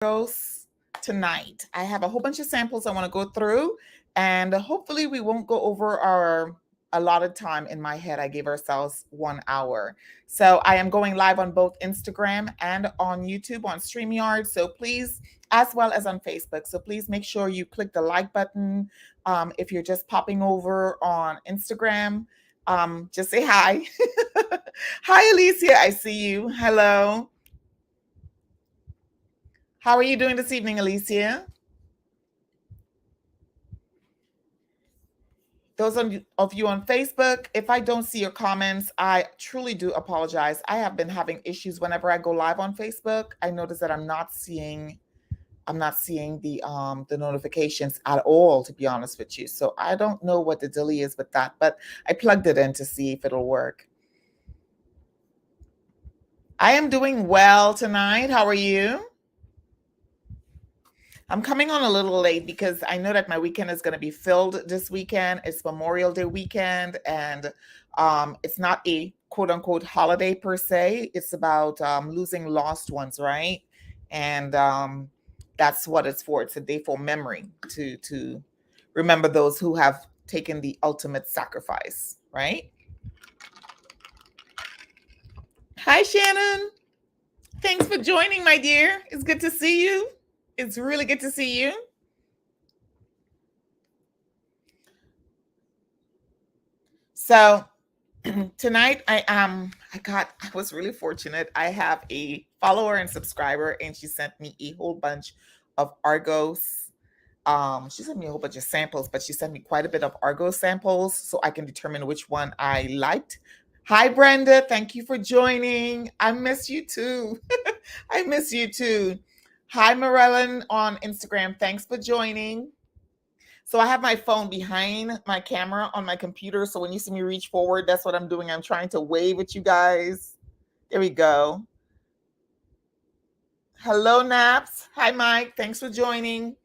ARGOS tonight. I have a whole bunch of samples I want to go through, and hopefully we won't go over our allotted time. In my head, I gave ourselves 1 hour. So I am going live on both Instagram and on YouTube on StreamYard. So please, as well as on Facebook. So please make sure you click the like button. If you're just popping over on Instagram, just say hi. Hi, Alicia. I see you. Hello. How are you doing this evening, Alicia? Those of you on Facebook, if I don't see your comments, I truly do apologize. I have been having issues whenever I go live on Facebook. I notice that I'm not seeing the notifications at all, to be honest with you. So I don't know what the deal is with that, but I plugged it in to see if it'll work. I am doing well tonight. How are you? I'm coming on a little late because I know that my weekend is going to be filled this weekend. It's Memorial Day weekend, and it's not a quote unquote holiday per se. It's about losing lost ones, right? And that's what it's for. It's a day for memory to remember those who have taken the ultimate sacrifice, right? Hi, Shannon. Thanks for joining, my dear. It's good to see you. It's really good to see you. So tonight I was really fortunate. I have a follower and subscriber, and she sent me a whole bunch of Argos. She sent me a whole bunch of samples, but she sent me quite a bit of Argos samples so I can determine which one I liked. Hi, Brenda. Thank you for joining. I miss you too. I miss you too. Hi, Morellen on Instagram. Thanks for joining. So I have my phone behind my camera on my computer. So when you see me reach forward, that's what I'm doing. I'm trying to wave at you guys. There we go. Hello, Naps. Hi, Mike. Thanks for joining.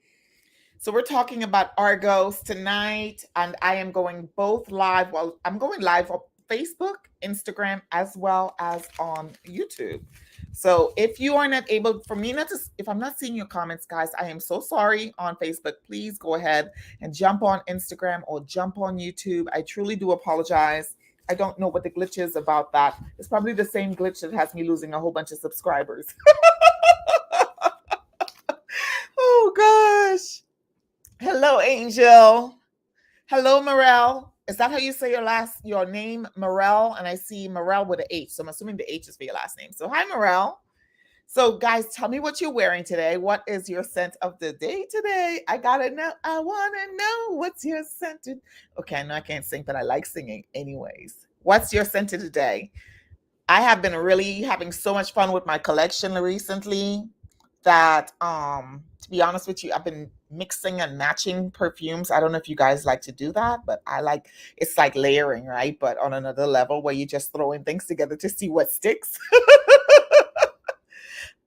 So we're talking about Argos tonight, and I am going both live. Well, I'm going live on Facebook, Instagram, as well as on YouTube. So if you are not able, for me not to, if I'm not seeing your comments, guys, I am so sorry on Facebook. Please go ahead and jump on Instagram or jump on YouTube. I truly do apologize. I don't know what the glitch is about that. It's probably the same glitch that has me losing a whole bunch of subscribers. Oh gosh. Hello, Angel. Hello, Morel. Is that how you say your name, Morel? And I see Morel with an H. So I'm assuming the H is for your last name. So hi, Morel. So guys, tell me what you're wearing today. What is your scent of the day today? I gotta know. I wanna know what's your scent. Okay, I know I can't sing, but I like singing anyways. What's your scent of the day? I have been really having so much fun with my collection recently that to be honest with you, I've been mixing and matching perfumes. I don't know if you guys like to do that, but I like, it's like layering, right? But on another level where you just throwing things together to see what sticks.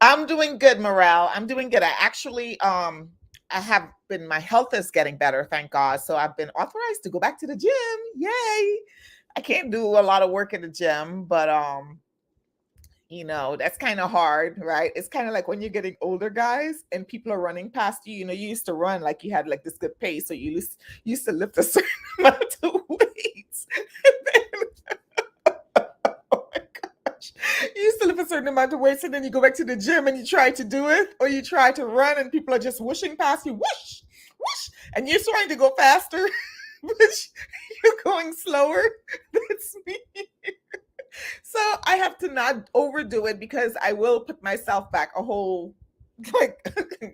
I'm doing good, Morale. I'm doing good. I actually I have been, my health is getting better, thank God. So I've been authorized to go back to the gym. Yay. I can't do a lot of work at the gym, but that's kind of hard, right? It's kind of like when you're getting older, guys, and people are running past you. You used to run like you had like this good pace, so you used to lift a certain amount of weights. Oh my gosh. You used to lift a certain amount of weights, and then you go back to the gym and you try to do it, or you try to run, and people are just whooshing past you, whoosh, whoosh, and you're trying to go faster, but you're going slower. That's me. So I have to not overdo it because I will put myself back a whole like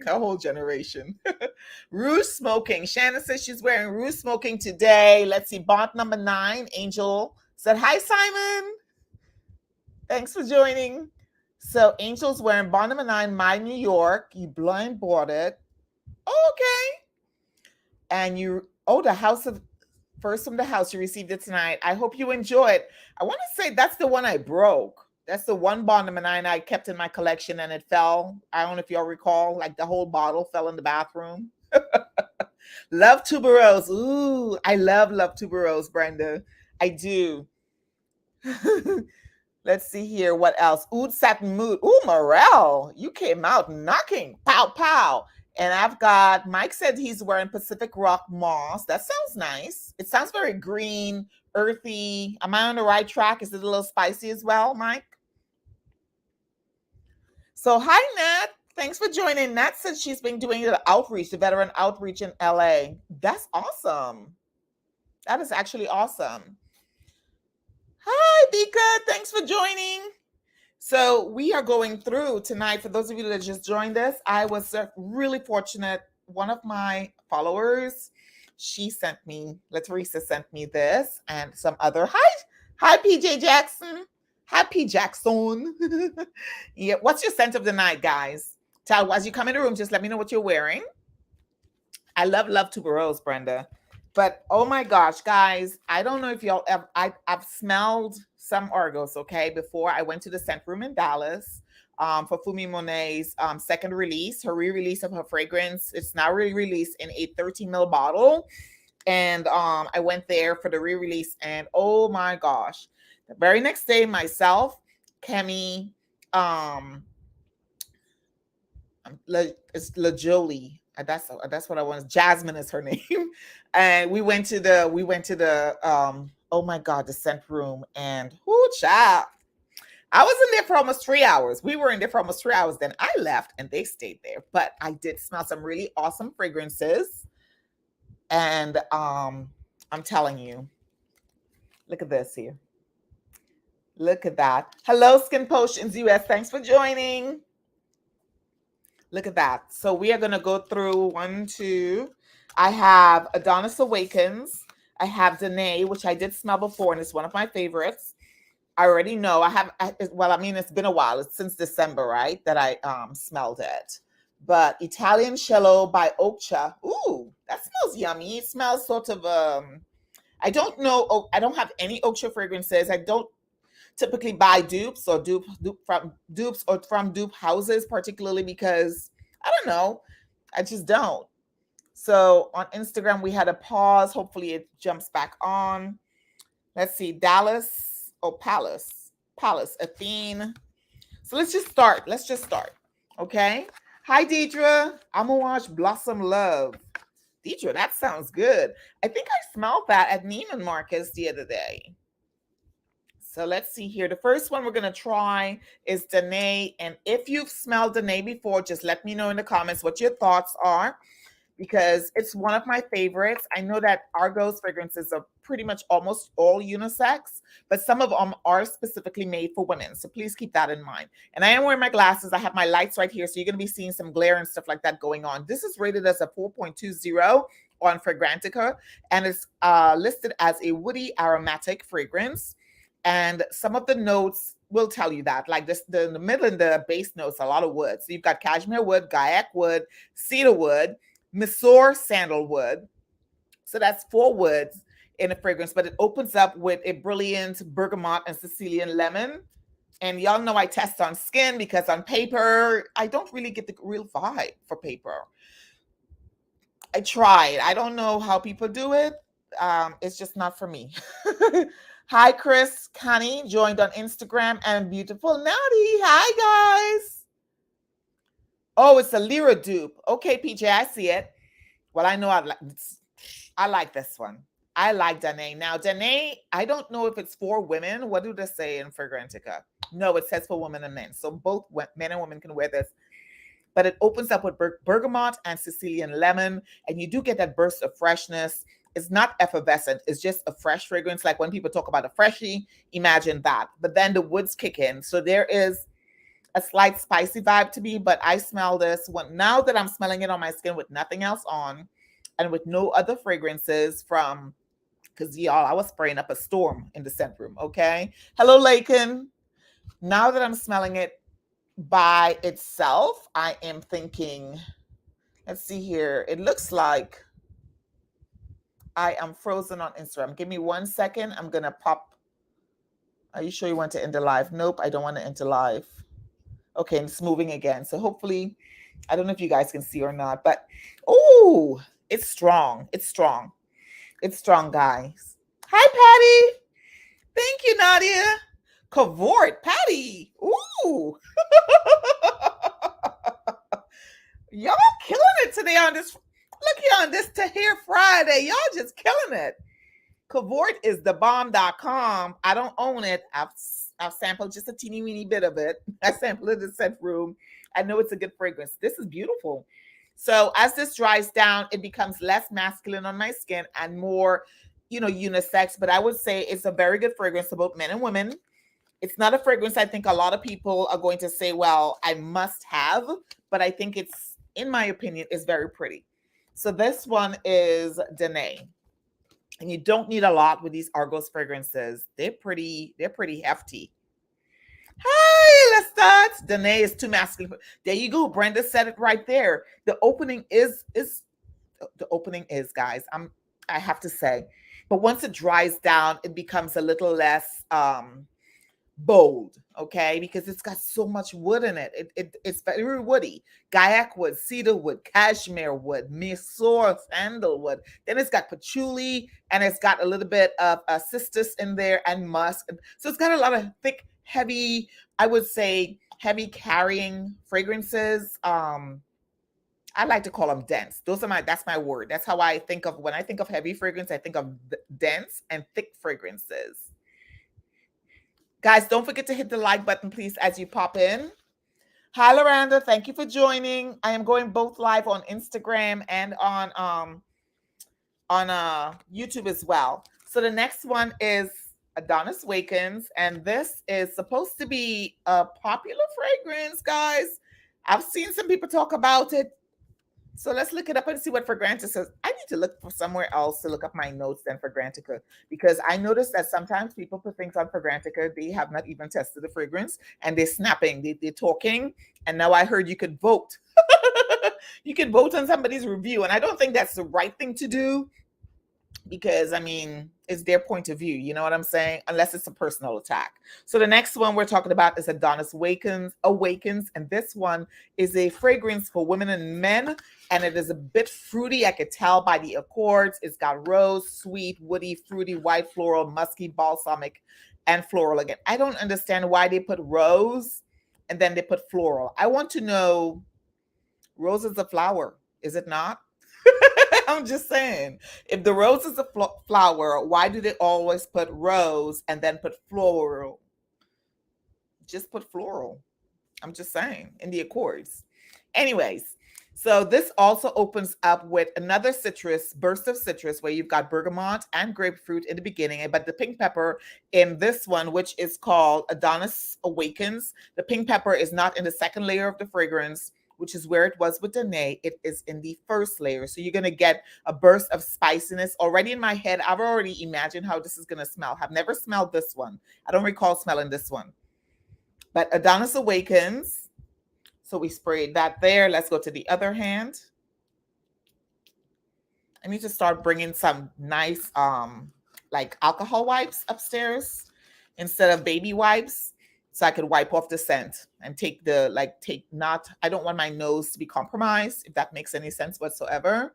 a whole generation. Rouge smoking. Shannon says she's wearing rouge smoking today. Let's see. Bond number 9. Angel said, hi, Simon. Thanks for joining. So Angel's wearing Bond number 9, My New York. You blind bought it. Okay. And the House of First from the House, you received it tonight. I hope you enjoy it. I want to say that's the one I broke. That's the one Bond number 9 I kept in my collection, and it fell. I don't know if y'all recall, like the whole bottle fell in the bathroom. Love tuberose. Ooh, I love tuberose, Brenda. I do. Let's see here. What else? Oud Satin Mood. Ooh, Morel, you came out knocking. Pow, pow. And I've got, Mike said he's wearing Pacific Rock Moss. That sounds nice. It sounds very green, earthy. Am I on the right track? Is it a little spicy as well, Mike? So, hi, Nat. Thanks for joining. Nat said she's been doing the outreach, the veteran outreach in LA. That's awesome. That is actually awesome. Hi, Bika. Thanks for joining. So we are going through tonight. For those of you that just joined us, I was really fortunate. One of my followers, she sent me, Lateresa sent me this and some other. Hi, PJ Jackson. Hi, P Jackson. Yeah, what's your scent of the night, guys? Tell as you come in the room, just let me know what you're wearing. I love tuberose, Brenda. But oh my gosh, guys, I don't know if y'all ever, I've smelled some Argos, okay, before I went to the scent room in Dallas for Fumi Monet's second release, her re-release of her fragrance. It's now re-released in a 13 ml bottle. And I went there for the re-release, and oh my gosh, the very next day, myself, Kemi, it's LaJolie. That's what I want. Jasmine is her name. And we went to the oh my god, the scent room, and whoo child. I was in there for almost 3 hours. We were in there for almost 3 hours. Then I left and they stayed there. But I did smell some really awesome fragrances. And I'm telling you, look at this here. Look at that. Hello, Skin Potions US. Thanks for joining. Look at that. So we are going to go through 1, 2. I have Adonis Awakens. I have Danae, which I did smell before, and it's one of my favorites. I already know. It's been a while. It's since December, right, that I smelled it. But Italian Cello by Okcha. Ooh, that smells yummy. It smells sort of, I don't know. I don't have any Okcha fragrances. I don't typically buy dupes or dupe houses, particularly because I don't know. I just don't. So on Instagram, we had a pause. Hopefully it jumps back on. Let's see. Dallas or Palace, Athene. So let's just start. Okay. Hi, Deidre. I'm gonna watch Blossom Love. Deidre, that sounds good. I think I smelled that at Neiman Marcus the other day. So let's see here. The first one we're going to try is Danae. And if you've smelled Danae before, just let me know in the comments what your thoughts are, because it's one of my favorites. I know that Argos fragrances are pretty much almost all unisex, but some of them are specifically made for women. So please keep that in mind. And I am wearing my glasses. I have my lights right here. So you're going to be seeing some glare and stuff like that going on. This is rated as a 4.20 on Fragrantica, and it's listed as a woody aromatic fragrance. And some of the notes will tell you that, like this, the middle and the base notes, a lot of wood. So you've got cashmere wood, gaiac wood, cedar wood, Mysore sandalwood. So that's 4 woods in a fragrance, but it opens up with a brilliant bergamot and Sicilian lemon. And y'all know I test on skin, because on paper, I don't really get the real vibe for paper. I tried. I don't know how people do it. It's just not for me. Hi, Chris Connie joined on Instagram, and beautiful Natty. Hi, guys. Oh, it's a Lyra dupe. Okay, PJ, I see it. Well, I know I like this one. I like Danae. Now, Danae, I don't know if it's for women. What do they say in Fragrantica? No, it says for women and men. So both men and women can wear this. But it opens up with bergamot and Sicilian lemon, and you do get that burst of freshness. It's not effervescent. It's just a fresh fragrance. Like when people talk about a freshie, imagine that. But then the woods kick in. So there is a slight spicy vibe to me, but I smell this one now that I'm smelling it on my skin with nothing else on and with no other fragrances from, because y'all, I was spraying up a storm in the scent room, okay? Hello, Lakin. Now that I'm smelling it by itself, I am thinking, let's see here. It looks like I am frozen on Instagram. Give me 1 second. I'm going to pop. Are you sure you want to enter live? Nope, I don't want to enter live. Okay, and it's moving again. So hopefully, I don't know if you guys can see or not, but oh, it's strong. It's strong. It's strong, guys. Hi, Patty. Thank you, Nadia. Cavort, Patty. Ooh. Y'all killing it today on this. Look here on this Tahir Friday. Y'all just killing it. Cavort is thebomb.com. I don't own it. I've sampled just a teeny weeny bit of it. I sampled it in the scent room. I know it's a good fragrance. This is beautiful. So as this dries down, it becomes less masculine on my skin and more, unisex. But I would say it's a very good fragrance for both men and women. It's not a fragrance I think a lot of people are going to say, well, I must have, but I think it's, in my opinion, is very pretty. So this one is Danae. And you don't need a lot with these ARGOS fragrances. They're pretty hefty. Hi, let's start. Danae is too masculine. There you go. Brenda said it right there. The opening is guys. I have to say. But once it dries down, it becomes a little less bold, okay, because it's got so much wood in it. It's very woody. Gaiac wood, cedar wood, cashmere wood, mysore, sandalwood. Then it's got patchouli, and it's got a little bit of cistus in there and musk. So it's got a lot of thick, heavy, I would say heavy carrying fragrances. I like to call them dense. That's my word. That's how I think of when I think of heavy fragrance. I think of dense and thick fragrances. Guys, don't forget to hit the like button, please, as you pop in. Hi, Loranda. Thank you for joining. I am going both live on Instagram and on YouTube as well. So the next one is Adonis Wakens, and this is supposed to be a popular fragrance, guys. I've seen some people talk about it. So let's look it up and see what Fragrantica says. I need to look for somewhere else to look up my notes than Fragrantica, because I noticed that sometimes people put things on Fragrantica, they have not even tested the fragrance, and they're snapping, they're talking, and now I heard you could vote. You can vote on somebody's review, and I don't think that's the right thing to do, because, I mean, it's their point of view, you know what I'm saying? Unless it's a personal attack. So the next one we're talking about is Adonis Awakens, and this one is a fragrance for women and men, and it is a bit fruity. I could tell by the accords. It's got rose, sweet, woody, fruity, white, floral, musky, balsamic, and floral again. I don't understand why they put rose and then they put floral. I want to know, rose is a flower, is it not? I'm just saying, if the rose is a flower, why do they always put rose and then put floral? Just put floral. I'm just saying, in the accords. Anyways, so this also opens up with another citrus, burst of citrus, where you've got bergamot and grapefruit in the beginning, but the pink pepper in this one, which is called Adonis Awakens, the pink pepper is not in the second layer of the fragrance, which is where it was with Danae. It is in the first layer. So you're going to get a burst of spiciness. Already in my head, I've already imagined how this is going to smell. I've never smelled this one. I don't recall smelling this one. But Adonis Awakens. So we sprayed that there. Let's go to the other hand. I need to start bringing some nice like alcohol wipes upstairs instead of baby wipes, so I could wipe off the scent and I don't want my nose to be compromised, if that makes any sense whatsoever.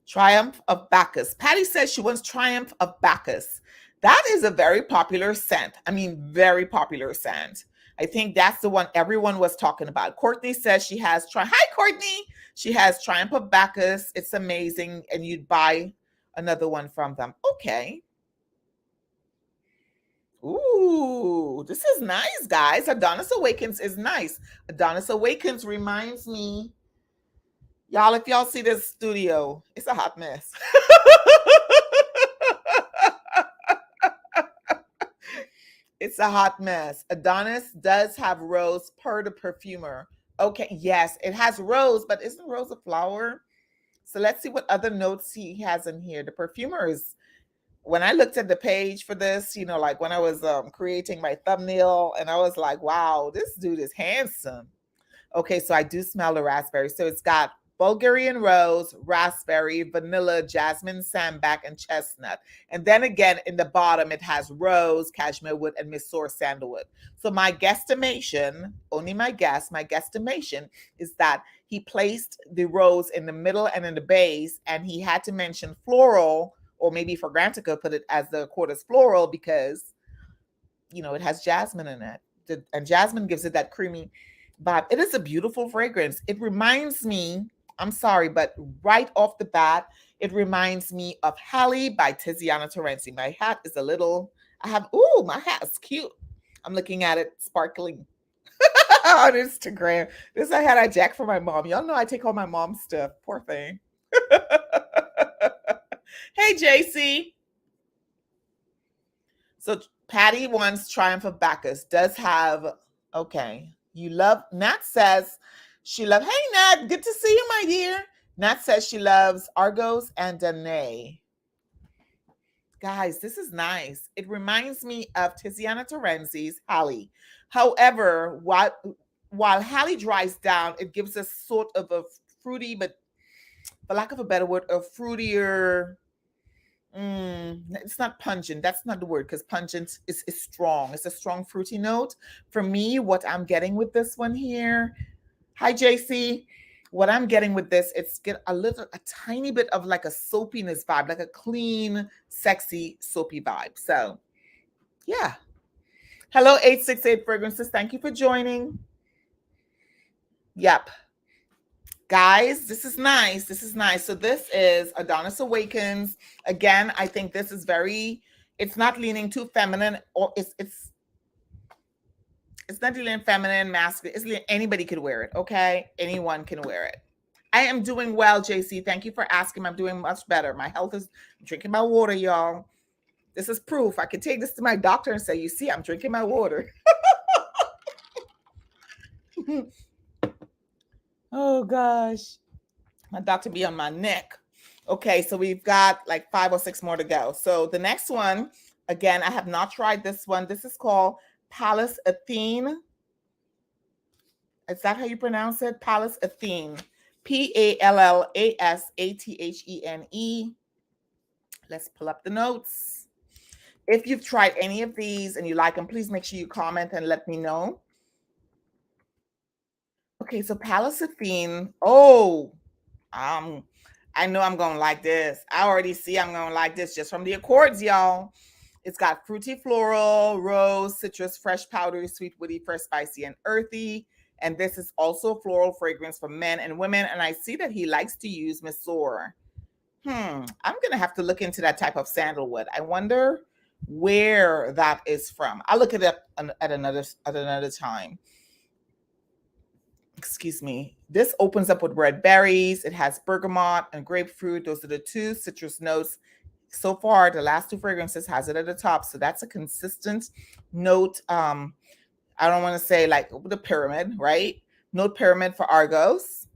Triumph of Bacchus. Patty says she wants Triumph of Bacchus. That is a very popular scent. I mean, very popular scent. I think that's the one everyone was talking about. Courtney says she has Hi, Courtney. She has Triumph of Bacchus. It's amazing. And you'd buy another one from them. Okay. Ooh, this is nice, guys. Adonis Awakens is nice. Adonis Awakens reminds me, y'all, if y'all see this studio, it's a hot mess. It's a hot mess. Adonis does have rose per the perfumer. Okay, yes, it has rose, but isn't rose a flower? So let's see what other notes he has in here. The perfumer is, when I looked at the page for this, like when I was creating my thumbnail, and I was like, wow, this dude is handsome. Okay, so I do smell the raspberry. So it's got Bulgarian rose, raspberry, vanilla, jasmine, sambac, and chestnut. And then again, in the bottom, it has rose, cashmere wood, and mysore sandalwood. So my guesstimation, only my guesstimation is that he placed the rose in the middle and in the base, and he had to mention floral, or maybe Fragrantica put it as the accord as floral, because you know, it has jasmine in it. And jasmine gives it that creamy vibe. It is a beautiful fragrance. It reminds me, I'm sorry, but right off the bat, it reminds me of Halle by Tiziana Terenzi. My hat is a little, my hat is cute. I'm looking at it sparkling on Instagram. This I had I jacked for my mom. Y'all know I take all my mom's stuff. Poor thing. Hey, JC. So Patty wants Triumph of Bacchus. Does have, okay. You love, Nat says she loves, hey Nat, good to see you, my dear. Nat says she loves Argos and Danae. Guys, this is nice. It reminds me of Tiziana Terenzi's Halle. However, while Halle dries down, it gives us sort of a fruity, but for lack of a better word, a fruitier, it's not pungent. That's not the word, because pungent is strong. It's a strong fruity note. For me, what I'm getting with this one here, hi JC, what I'm getting with this, it's get a tiny bit of like a soapiness vibe, like a clean, sexy, soapy vibe. So yeah. Hello, 868 Fragrances. Thank you for joining. Yep. Guys, this is nice. This is nice. So this is Adonis Awakens. Again, I think this is it's not leaning too feminine, or it's not leaning feminine, masculine. Anybody could wear it, okay? Anyone can wear it. I am doing well, JC. Thank you for asking. I'm doing much better. My health is, I'm drinking my water, y'all. This is proof. I could take this to my doctor and say, you see, I'm drinking my water. Oh gosh, my doctor be on my neck. Okay, so we've got like 5 or 6 more to go. So the next one, again, I have not tried this one. This is called Pallas Athene. Is that how you pronounce it? Pallas Athene. Pallasathene. Let's pull up the notes. If you've tried any of these and you like them, please make sure you comment and let me know. Okay, so Pallas Athene. Oh, I know I'm going to like this. I already see I'm going to like this just from the accords, y'all. It's got fruity floral, rose, citrus, fresh, powdery, sweet, woody, fresh, spicy, and earthy. And this is also a floral fragrance for men and women. And I see that he likes to use Missour. I'm going to have to look into that type of sandalwood. I wonder where that is from. I'll look it up at another time. Excuse me. This opens up with red berries. It has bergamot and grapefruit. Those are the 2 citrus notes. So far, the last 2 fragrances has it at the top. So that's a consistent note. I don't want to say like the pyramid, right? Note pyramid for Argos.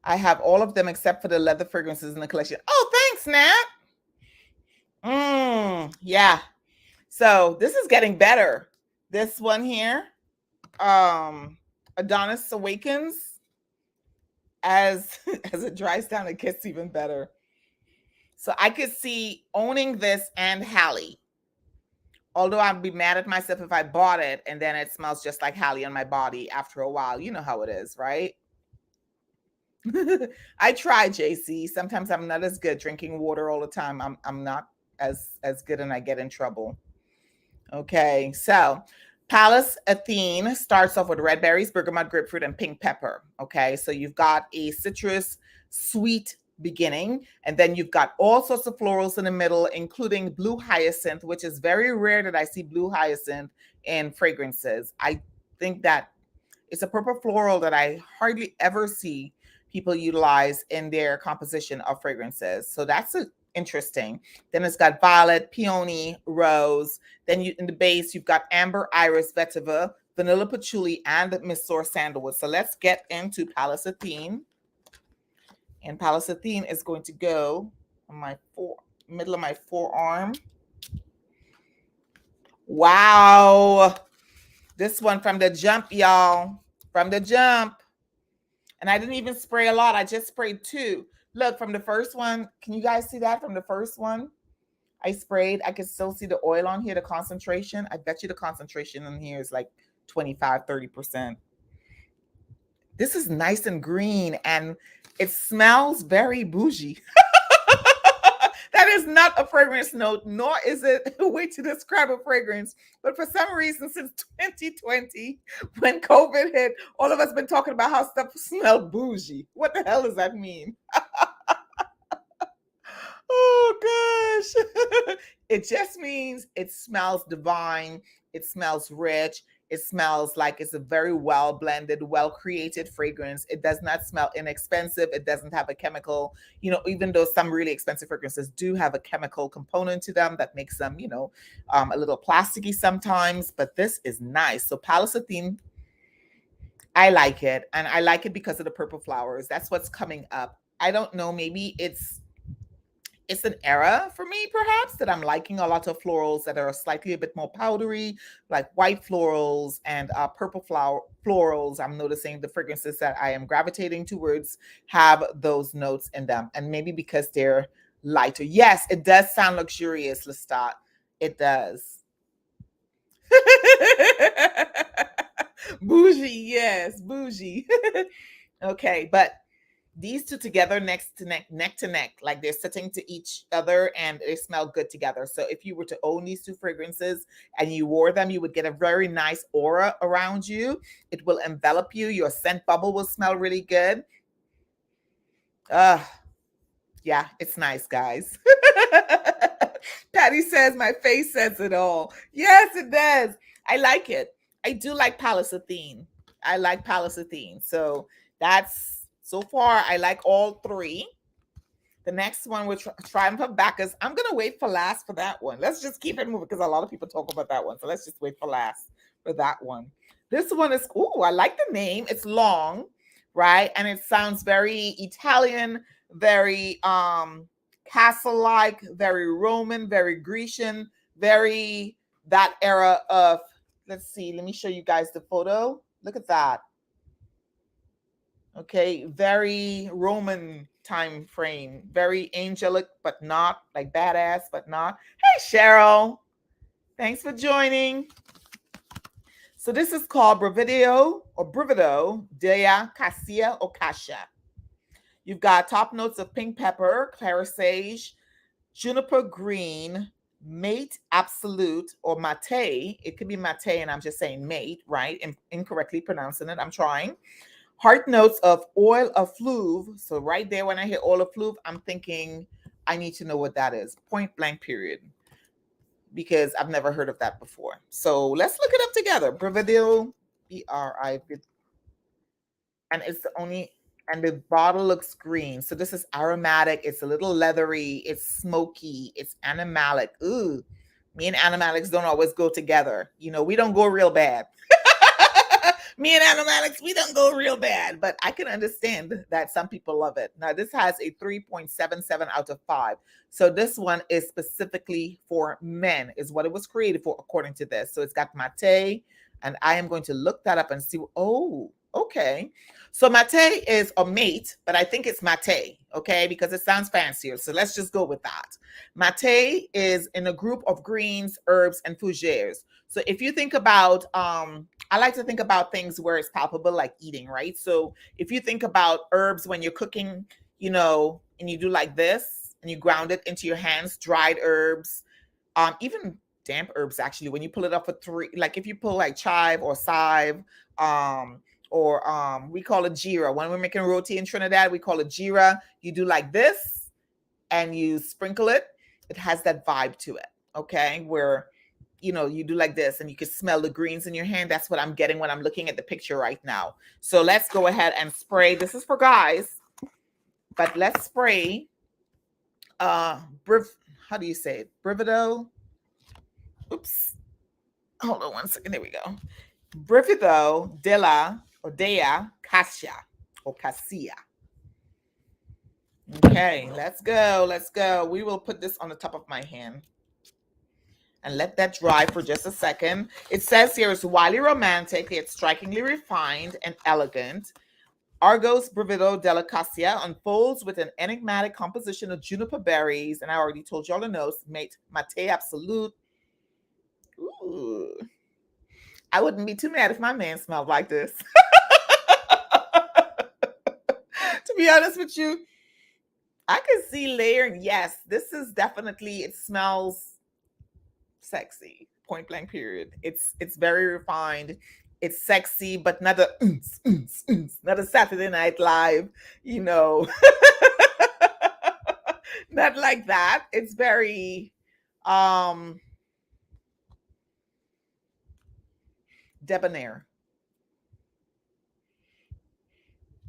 I have all of them except for the leather fragrances in the collection. Oh, thanks, Nat. Yeah. So this is getting better. This one here. Adonis Awakens, as it dries down, it gets even better. So I could see owning this and Halle. Although I'd be mad at myself if I bought it and then it smells just like Halle on my body after a while. You know how it is, right? I try, JC. Sometimes I'm not as good drinking water all the time. I'm not as good and I get in trouble. Okay, so Pallas Athene starts off with red berries, bergamot, grapefruit, and pink pepper. Okay, so you've got a citrus sweet beginning, and then you've got all sorts of florals in the middle, including blue hyacinth, which is very rare that I see blue hyacinth in fragrances. I think that it's a purple floral that I hardly ever see people utilize in their composition of fragrances. So that's interesting. Then it's got violet, peony, rose. Then in the base, you've got amber, iris, vetiver, vanilla patchouli, and Missour sandalwood. So let's get into Pallas Athene. And Pallas Athene is going to go on my middle of my forearm. Wow. This one from the jump, y'all. From the jump. And I didn't even spray a lot. I just sprayed 2. Look, from the first one, can you guys see that from the first one? I sprayed. I can still see the oil on here, the concentration. I bet you the concentration in here is like 25, 30%. This is nice and green, and it smells very bougie. That's That is not a fragrance note, nor is it a way to describe a fragrance. But for some reason, since 2020, when COVID hit, all of us been talking about how stuff smell bougie. What the hell does that mean? Oh gosh. It just means it smells divine. It smells rich. It smells like it's a very well blended, well created fragrance. It does not smell inexpensive. It doesn't have a chemical, even though some really expensive fragrances do have a chemical component to them that makes them, a little plasticky sometimes. But this is nice. So Palisade, I like it. And I like it because of the purple flowers. That's what's coming up. I don't know. Maybe it's an era for me, perhaps, that I'm liking a lot of florals that are slightly a bit more powdery, like white florals and purple florals. I'm noticing the fragrances that I am gravitating towards have those notes in them. And maybe because they're lighter. Yes, it does sound luxurious, Lestat. It does. Bougie, yes, bougie. Okay, but these two together neck to neck, like they're sitting to each other and they smell good together. So if you were to own these two fragrances and you wore them, you would get a very nice aura around you. It will envelop you. Your scent bubble will smell really good. Yeah, it's nice, guys. Patty says my face says it all. Yes, it does. I like it. I do like Palisade. I like Palisade. So that's so far, I like all three. The next one, which Triumph of Bacchus, I'm going to wait for last for that one. Let's just keep it moving because a lot of people talk about that one. So let's just wait for last for that one. This one is, I like the name. It's long, right? And it sounds very Italian, very castle-like, very Roman, very Grecian, very that era of, let's see, let me show you guys the photo. Look at that. Okay, very Roman time frame, very angelic, but not, like badass, but not. Hey, Cheryl, thanks for joining. So this is called Brivido della Cassia or Cassia. You've got top notes of pink pepper, clarisage, juniper green, mate absolute, or mate. It could be mate, and I'm just saying mate, right? Incorrectly pronouncing it. I'm trying. Heart notes of oil of fluve. So right there, when I hear oil of fluve, I'm thinking I need to know what that is. Point blank period. Because I've never heard of that before. So let's look it up together. Brivido, B-R-I-V. And it's the only, and the bottle looks green. So this is aromatic. It's a little leathery. It's smoky. It's animalic. Ooh, me and animalics don't always go together. We don't go real bad. Me and animalics, we don't go real bad, but I can understand that some people love it. Now, this has a 3.77 out of 5. So this one is specifically for men, is what it was created for, according to this. So it's got mate, and I am going to look that up and see. Oh, okay. So mate is a mate, but I think it's mate, okay, because it sounds fancier. So let's just go with that. Mate is in a group of greens, herbs, and fougères. So if you think about, I like to think about things where it's palpable, like eating, right? So if you think about herbs when you're cooking, and you do like this, and you ground it into your hands, dried herbs, even damp herbs, actually, when you pull it up for 3, like if you pull like chive or chive, or we call it jeera. When we're making roti in Trinidad, we call it jeera. You do like this, and you sprinkle it. It has that vibe to it, okay? Where you do like this and you can smell the greens in your hand. That's what I'm getting when I'm looking at the picture right now. So let's go ahead and spray. This is for guys, but let's spray. How do you say it? Brivido. Oops. Hold on one second. There we go. Brivido della Cassia or Cassia. Okay, let's go. Let's go. We will put this on the top of my hand and let that dry for just a second. It says here it's wildly romantic, it's strikingly refined and elegant. Argos Brivido della Cassia unfolds with an enigmatic composition of juniper berries, and I already told you all the notes, mate absolute. Ooh. I wouldn't be too mad if my man smelled like this. To be honest with you, I can see layering. Yes, this is definitely, it smells sexy. Point blank period. It's very refined. It's sexy, but not a not a Saturday Night Live, you know, not like that. It's very um debonair.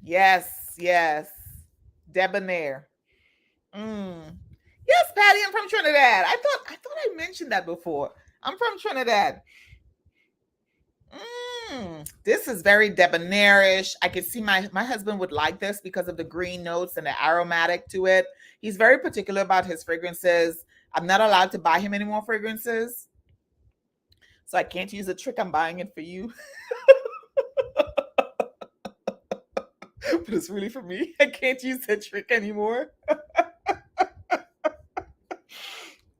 Yes, yes. Debonair. Mm. Yes, Patty, I'm from Trinidad. I thought I mentioned that before. I'm from Trinidad. This is very debonairish. I could see my husband would like this because of the green notes and the aromatic to it. He's very particular about his fragrances. I'm not allowed to buy him any more fragrances, so I can't use a trick. I'm buying it for you, but it's really for me. I can't use that trick anymore.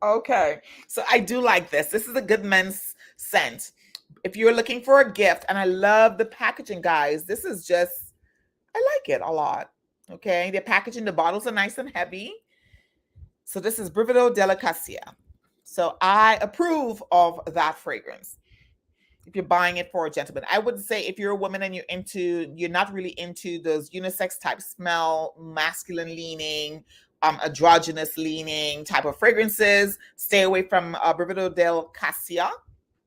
Okay, so I do like this. This is a good men's scent. If you're looking for a gift, and I love the packaging, guys. This is just, I like it a lot. Okay, the packaging, the bottles are nice and heavy. So this is Brivido Delicacia. So I approve of that fragrance. If you're buying it for a gentleman, I would say if you're a woman and you're not really into those unisex type smell, masculine leaning, androgynous leaning type of fragrances, stay away from Brivido del Cassia.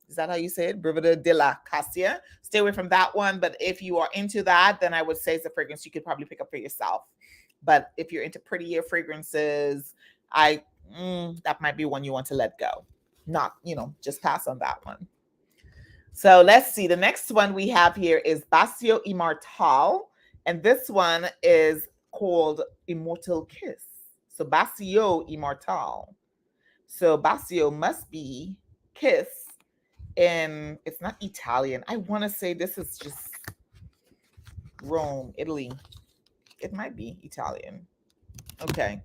Is that how you say it? Brivida de la Cassia. Stay away from that one. But if you are into that, then I would say it's a fragrance you could probably pick up for yourself. But if you're into prettier fragrances, that might be one you want to let go. Not, just pass on that one. So let's see. The next one we have here is Basio Immortal. And this one is called Immortal Kiss. So Basio Immortal. So Basio must be kiss. And it's not Italian. I want to say this is just Rome, Italy. It might be Italian. Okay.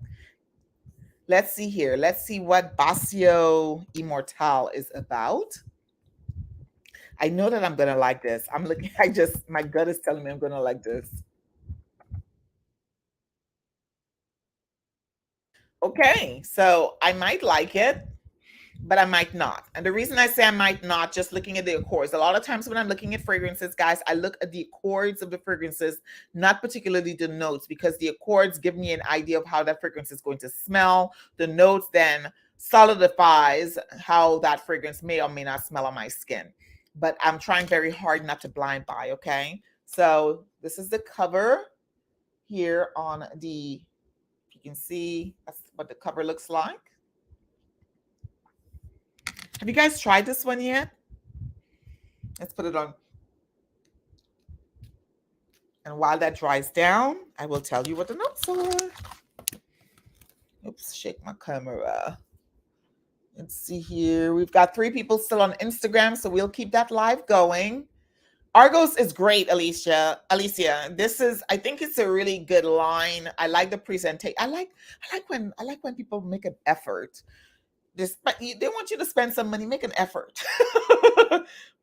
Let's see here. Let's see what Basio Immortal is about. I know that I'm going to like this. I'm looking, my gut is telling me I'm going to like this. Okay. So I might like it, but I might not. And the reason I say I might not, just looking at the accords, a lot of times when I'm looking at fragrances, guys, I look at the accords of the fragrances, not particularly the notes, because the accords give me an idea of how that fragrance is going to smell. The notes then solidifies how that fragrance may or may not smell on my skin. But I'm trying very hard not to blind buy, okay? So this is the cover here on the, you can see that's what the cover looks like. Have you guys tried this one yet? Let's put it on. And while that dries down, I will tell you what the notes are. Oops, shake my camera. Let's see here. We've got 3 people still on Instagram, so we'll keep that live going. Argos is great, Alicia. I think it's a really good line. I like the presentation. I like when people make an effort. They want you to spend some money, make an effort.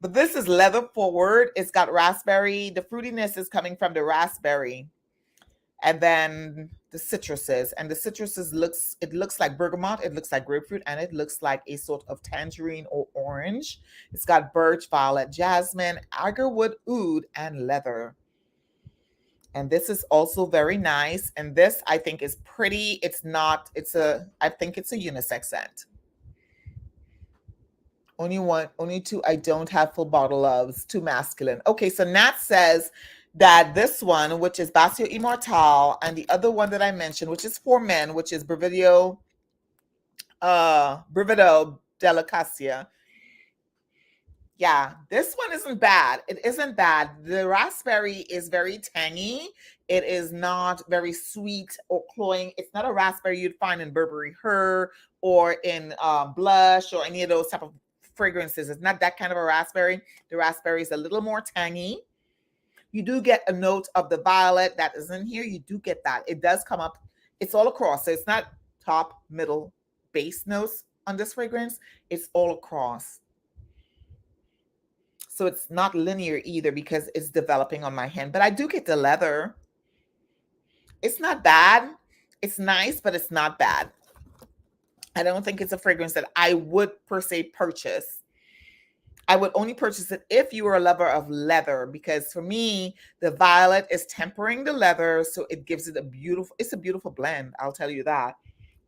But this is leather forward. It's got raspberry. The fruitiness is coming from the raspberry, and then the citruses. And the citruses looks like bergamot, it looks like grapefruit, and it looks like a sort of tangerine or orange. It's got birch, violet, jasmine, agarwood, oud, and leather. And this is also very nice. And this I think is pretty. I think it's a unisex scent. Only 2 I don't have full bottle of. It's too masculine. Okay, so Nat says that this one, which is Basio Immortal, and the other one that I mentioned, which is for men, which is Brivido Delicacia. Yeah, this one isn't bad. It isn't bad. The raspberry is very tangy. It is not very sweet or cloying. It's not a raspberry you'd find in Burberry Her or in blush or any of those type of fragrances. It's not that kind of a raspberry. The raspberry is a little more tangy. You do get a note of the violet that is in here. You do get that. It does come up. It's all across. So it's not top, middle, base notes on this fragrance. It's all across. So it's not linear either because it's developing on my hand. But I do get the leather. It's not bad. It's nice, but it's not bad. I don't think it's a fragrance that I would per se purchase. I would only purchase it if you were a lover of leather, because for me, the violet is tempering the leather, so it gives it it's a beautiful blend. I'll tell you that.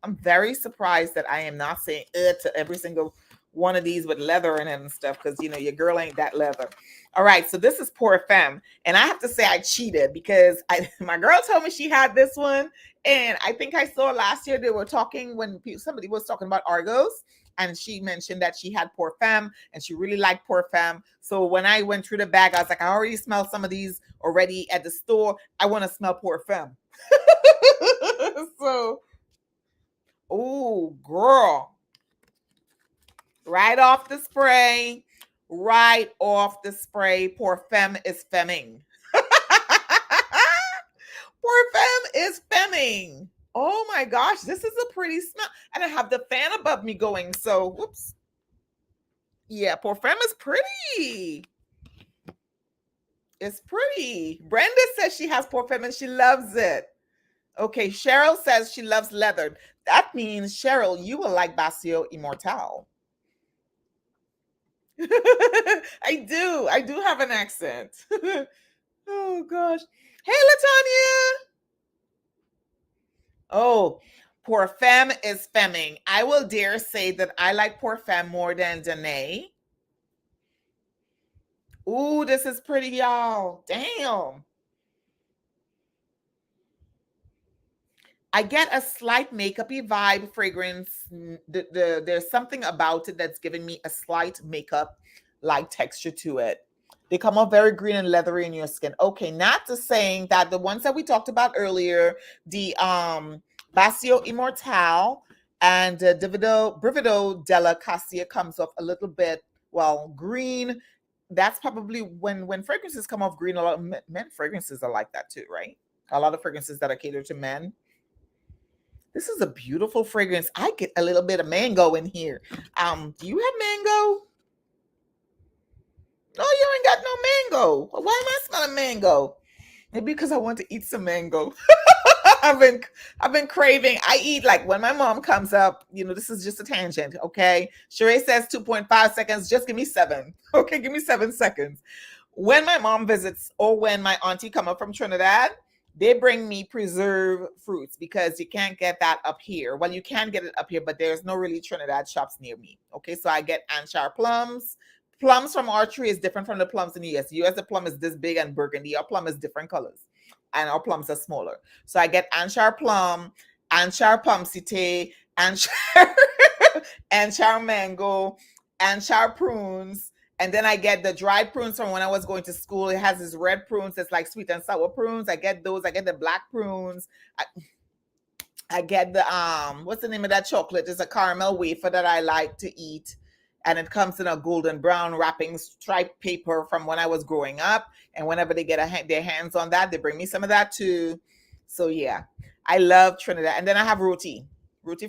I'm very surprised that I am not saying to every single one of these with leather in it and stuff, because your girl ain't that leather. All right, so this is Pour Femme, and I have to say I cheated because my girl told me she had this one, and I think I saw last year they were talking when somebody was talking about Argos, and she mentioned that she had Pour Femme and she really liked Pour Femme. So when I went through the bag, I was like, I already smelled some of these already at the store. I want to smell Pour Femme. So, oh, girl. Right off the spray. Right off the spray. Pour Femme is femming. Pour Femme is femming. Oh my gosh, this is a pretty smell. And I have the fan above me going. So, whoops. Yeah, Pour Femme is pretty. It's pretty. Brenda says she has Pour Femme and she loves it. Okay, Cheryl says she loves leather. That means, Cheryl, you will like Basio Immortal. I do. I do have an accent. Oh, gosh. Hey, LaTanya. Oh, Pour Femme is femming. I will dare say that I like Pour Femme more than Danae. Ooh, this is pretty, y'all. Damn. I get a slight makeup-y vibe fragrance. There's something about it that's giving me a slight makeup-like texture to it. They come off very green and leathery in your skin. Okay, not to saying that the ones that we talked about earlier, the Basio Immortal and Brivido della Cassia comes off a little bit, well, green. That's probably when fragrances come off green. A lot of men fragrances are like that too, right? A lot of fragrances that are catered to men. This is a beautiful fragrance. I get a little bit of mango in here. Do you have mango? No, you ain't got no mango. Why am I smelling mango? Maybe because I want to eat some mango. I've been craving. I eat like when my mom comes up, this is just a tangent, okay? Sheree says 2.5 seconds. Just give me 7. Okay, give me 7 seconds. When my mom visits or when my auntie come up from Trinidad, they bring me preserved fruits because you can't get that up here. Well, you can get it up here, but there's no really Trinidad shops near me. Okay, so I get Anchar plums. Plums from our tree is different from the plums in the US. US, the plum is this big and burgundy. Our plum is different colors, and our plums are smaller. So I get Anchar plum, Anchar pomsite, Anchar, Anchar mango, Anchar prunes. And then I get the dried prunes from when I was going to school. It has these red prunes. It's like sweet and sour prunes. I get those. I get the black prunes. I get the what's the name of that chocolate? It's a caramel wafer that I like to eat. And it comes in a golden brown wrapping striped paper from when I was growing up. And whenever they get their hands on that, they bring me some of that too. So yeah, I love Trinidad. And then I have roti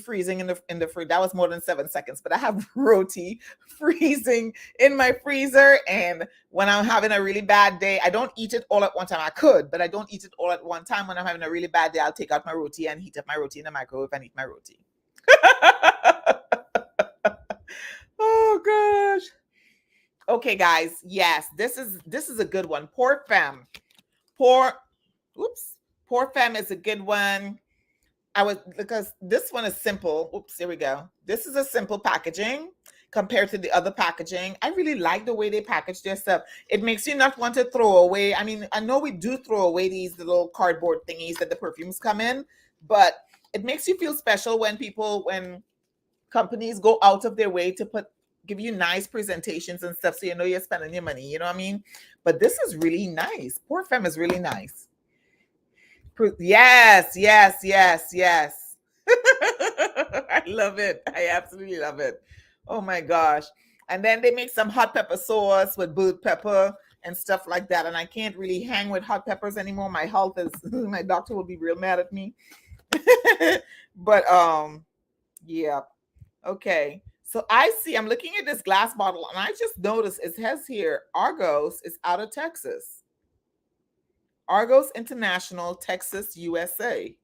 freezing in the fridge. That was more than 7 seconds, but I have roti freezing in my freezer. And when I'm having a really bad day, I don't eat it all at one time. I could, but I don't eat it all at one time. When I'm having a really bad day, I'll take out my roti and heat up my roti in the microwave and eat my roti. Oh gosh. Okay, guys. Yes, this is a good one. Pour Femme. Pour Femme is a good one. Because this one is simple. Oops, here we go. This is a simple packaging compared to the other packaging. I really like the way they package their stuff. It makes you not want to throw away. I mean, I know we do throw away these little cardboard thingies that the perfumes come in, but it makes you feel special when companies go out of their way to give you nice presentations and stuff, so you know you're spending your money. You know what I mean? But this is really nice. Pour Femme is really nice. Yes. I love it. I absolutely love it. Oh my gosh. And then they make some hot pepper sauce with bud pepper and stuff like that. And I can't really hang with hot peppers anymore. My health is my doctor will be real mad at me. But yeah. Okay. So I'm looking at this glass bottle and I just noticed it says here Argos is out of Texas. Argos International, Texas, USA.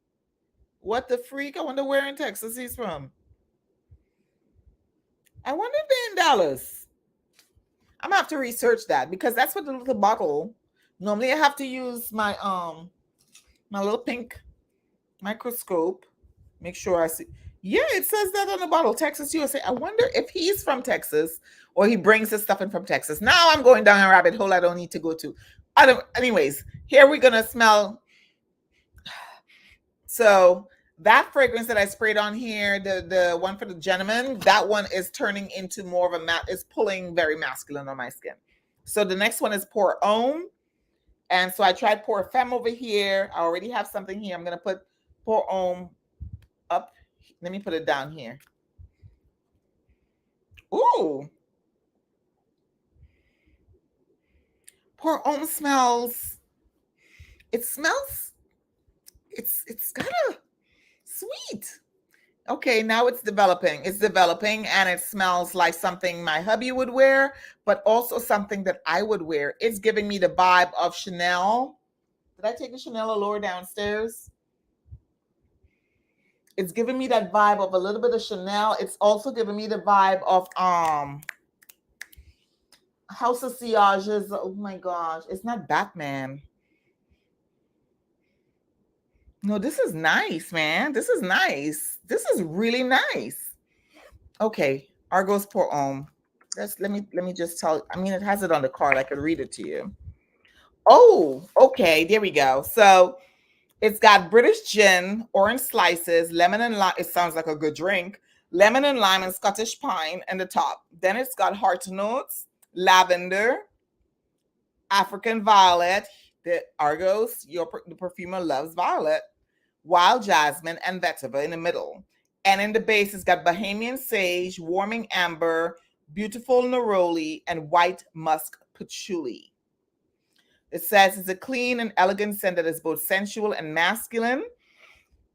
What the freak? I wonder where in Texas he's from. I wonder if they're in Dallas. I'm gonna have to research that because that's what the little bottle. Normally I have to use my little pink microscope. Make sure I see. Yeah, it says that on the bottle, Texas, USA. I wonder if he's from Texas or he brings his stuff in from Texas. Now I'm going down a rabbit hole I don't need to go to. Anyways, here we're gonna smell. So that fragrance that I sprayed on here, the one for the gentleman, that one is turning into more of a matte, is pulling very masculine on my skin. So the next one is Pour Homme. And so I tried Pour Femme over here. I already have something here. I'm going to put Pour Homme up. Let me put it down here. Ooh. Pour Homme smells. It smells. It's kind of sweet. Okay, now it's developing. It's developing and it smells like something my hubby would wear, but also something that I would wear. It's giving me the vibe of Chanel. Did I take the Chanel Allure downstairs? It's giving me that vibe of a little bit of Chanel. It's also giving me the vibe of House of Sillages. Oh my gosh, it's not Batman. No, this is nice, man. This is nice. This is really nice. Okay, Argos Pour Homme. Let me just tell. I mean, it has it on the card. I could read it to you. Oh, okay. There we go. So it's got British gin, orange slices, lemon and lime. It sounds like a good drink. Lemon and lime and Scottish pine in the top. Then it's got heart notes, lavender, African violet. The Argos, the perfumer loves violet, wild jasmine, and vetiver in the middle. And in the base, it's got Bahamian sage, warming amber, beautiful neroli, and white musk patchouli. It says it's a clean and elegant scent that is both sensual and masculine.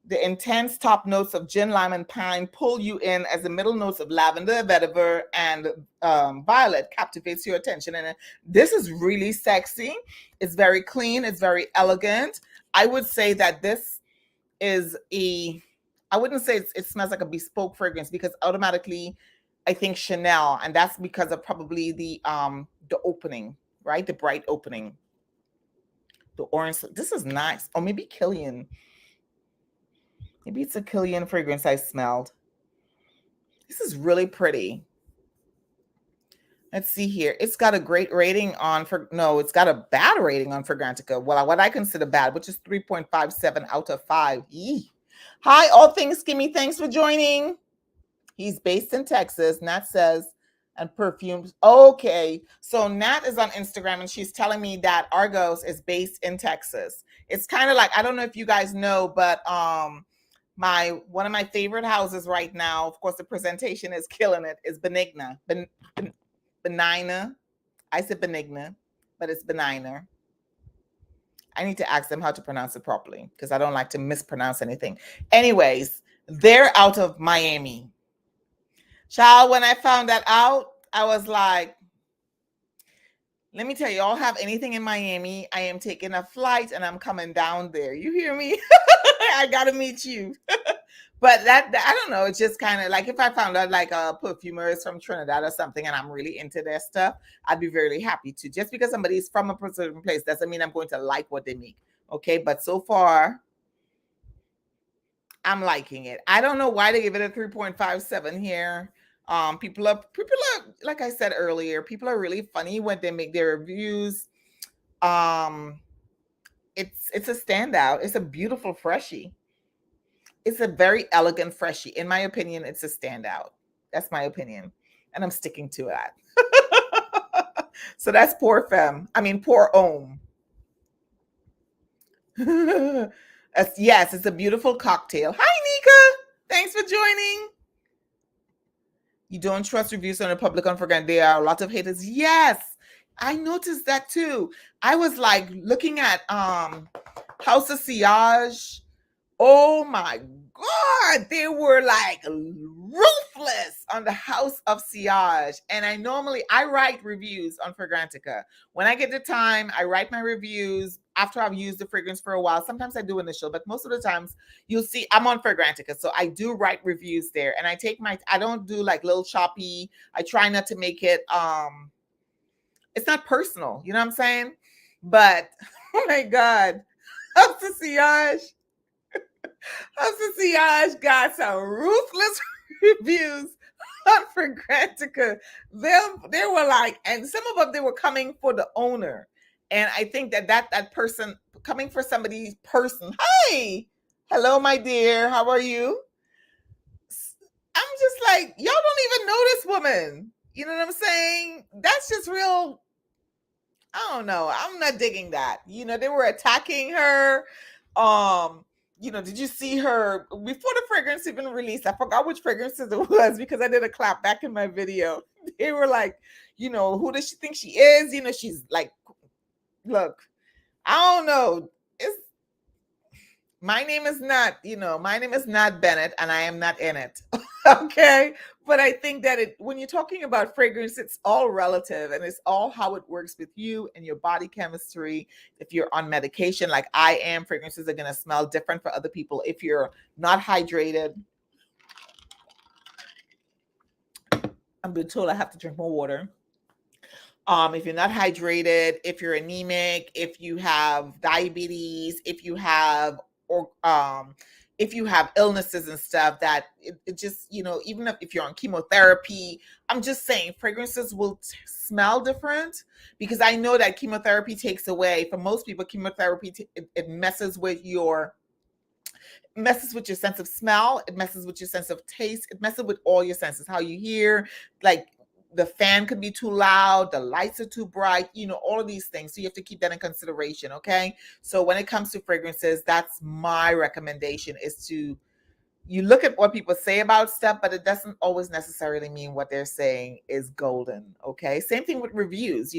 The intense top notes of gin, lime, and pine pull you in as the middle notes of lavender, vetiver, and violet captivates your attention. And this is really sexy. It's very clean. It's very elegant. I would say that this is I wouldn't say it smells like a bespoke fragrance because automatically I think Chanel, and that's because of probably the opening, right? The bright opening. The orange. This is nice. Or maybe Killian. Maybe it's a Killian fragrance I smelled. This is really pretty. Let's see here. It's got a great rating on it's got a bad rating on Fragrantica. Well, what I consider bad, which is 3.57 out of 5. Yee. Hi, All Things Kimmy. Thanks for joining. He's based in Texas. Nat says, and perfumes. Okay. So Nat is on Instagram and she's telling me that Argos is based in Texas. It's kind of like, I don't know if you guys know, but one of my favorite houses right now, of course, the presentation is killing it, is Benigna. Benigna. I said Benigna, but it's Benigna. I need to ask them how to pronounce it properly because I don't like to mispronounce anything. Anyways, they're out of Miami. Child, when I found that out, I was like, let me tell you, I'll have anything in Miami. I am taking a flight and I'm coming down there. You hear me? I got to meet you. But that, I don't know. It's just kind of like if I found out like a perfumer is from Trinidad or something and I'm really into their stuff, I'd be very happy to. Just because somebody's from a certain place doesn't mean I'm going to like what they make. Okay. But so far, I'm liking it. I don't know why they give it a 3.57 here. People are, like I said earlier, people are really funny when they make their reviews. It's a standout. It's a beautiful freshie. It's a very elegant freshie. In my opinion, it's a standout. That's my opinion. And I'm sticking to that. So that's Pour Homme. Yes, it's a beautiful cocktail. Hi, Nika. Thanks for joining. You don't trust reviews on the public on Fragrantica. There are a lot of haters. Yes, I noticed that too. I was like looking at House of Sillages. Oh my God, they were like ruthless on the House of Sillages. And I write reviews on Fragrantica. When I get the time, I write my reviews. after I've used the fragrance for a while. Sometimes I do initial, but most of the times you'll see I'm on Fragrantica. So I do write reviews there, and I don't do like little choppy. I try not to make it, it's not personal. You know what I'm saying? But oh my God, House of Sillage. House of Sillage got some ruthless reviews on Fragrantica. They were like, and some of them, they were coming for the owner. And I think that person coming for somebody's person. Hi, hello, my dear. How are you? I'm just like, y'all don't even know this woman. You know what I'm saying? That's just real. I don't know. I'm not digging that. You know, they were attacking her. Did you see her before the fragrance even released? I forgot which fragrances it was because I did a clap back in my video. They were like, who does she think she is? She's like, look, I don't know. My name is not Bennett, and I am not in it. Okay. But I think that when you're talking about fragrance, it's all relative, and it's all how it works with you and your body chemistry. If you're on medication like I am, fragrances are going to smell different for other people. If you're not hydrated, I'm being told I have to drink more water. If you're not hydrated, if you're anemic, if you have diabetes, if you have illnesses and stuff, that it just, even if you're on chemotherapy, I'm just saying fragrances will smell different, because I know that chemotherapy takes away, for most people, chemotherapy, it messes with your sense of smell. It messes with your sense of taste. It messes with all your senses, how you hear, like the fan could be too loud, the lights are too bright, all of these things. So you have to keep that in consideration. Okay. So when it comes to fragrances, that's my recommendation, is you look at what people say about stuff, but it doesn't always necessarily mean what they're saying is golden. Okay. Same thing with reviews.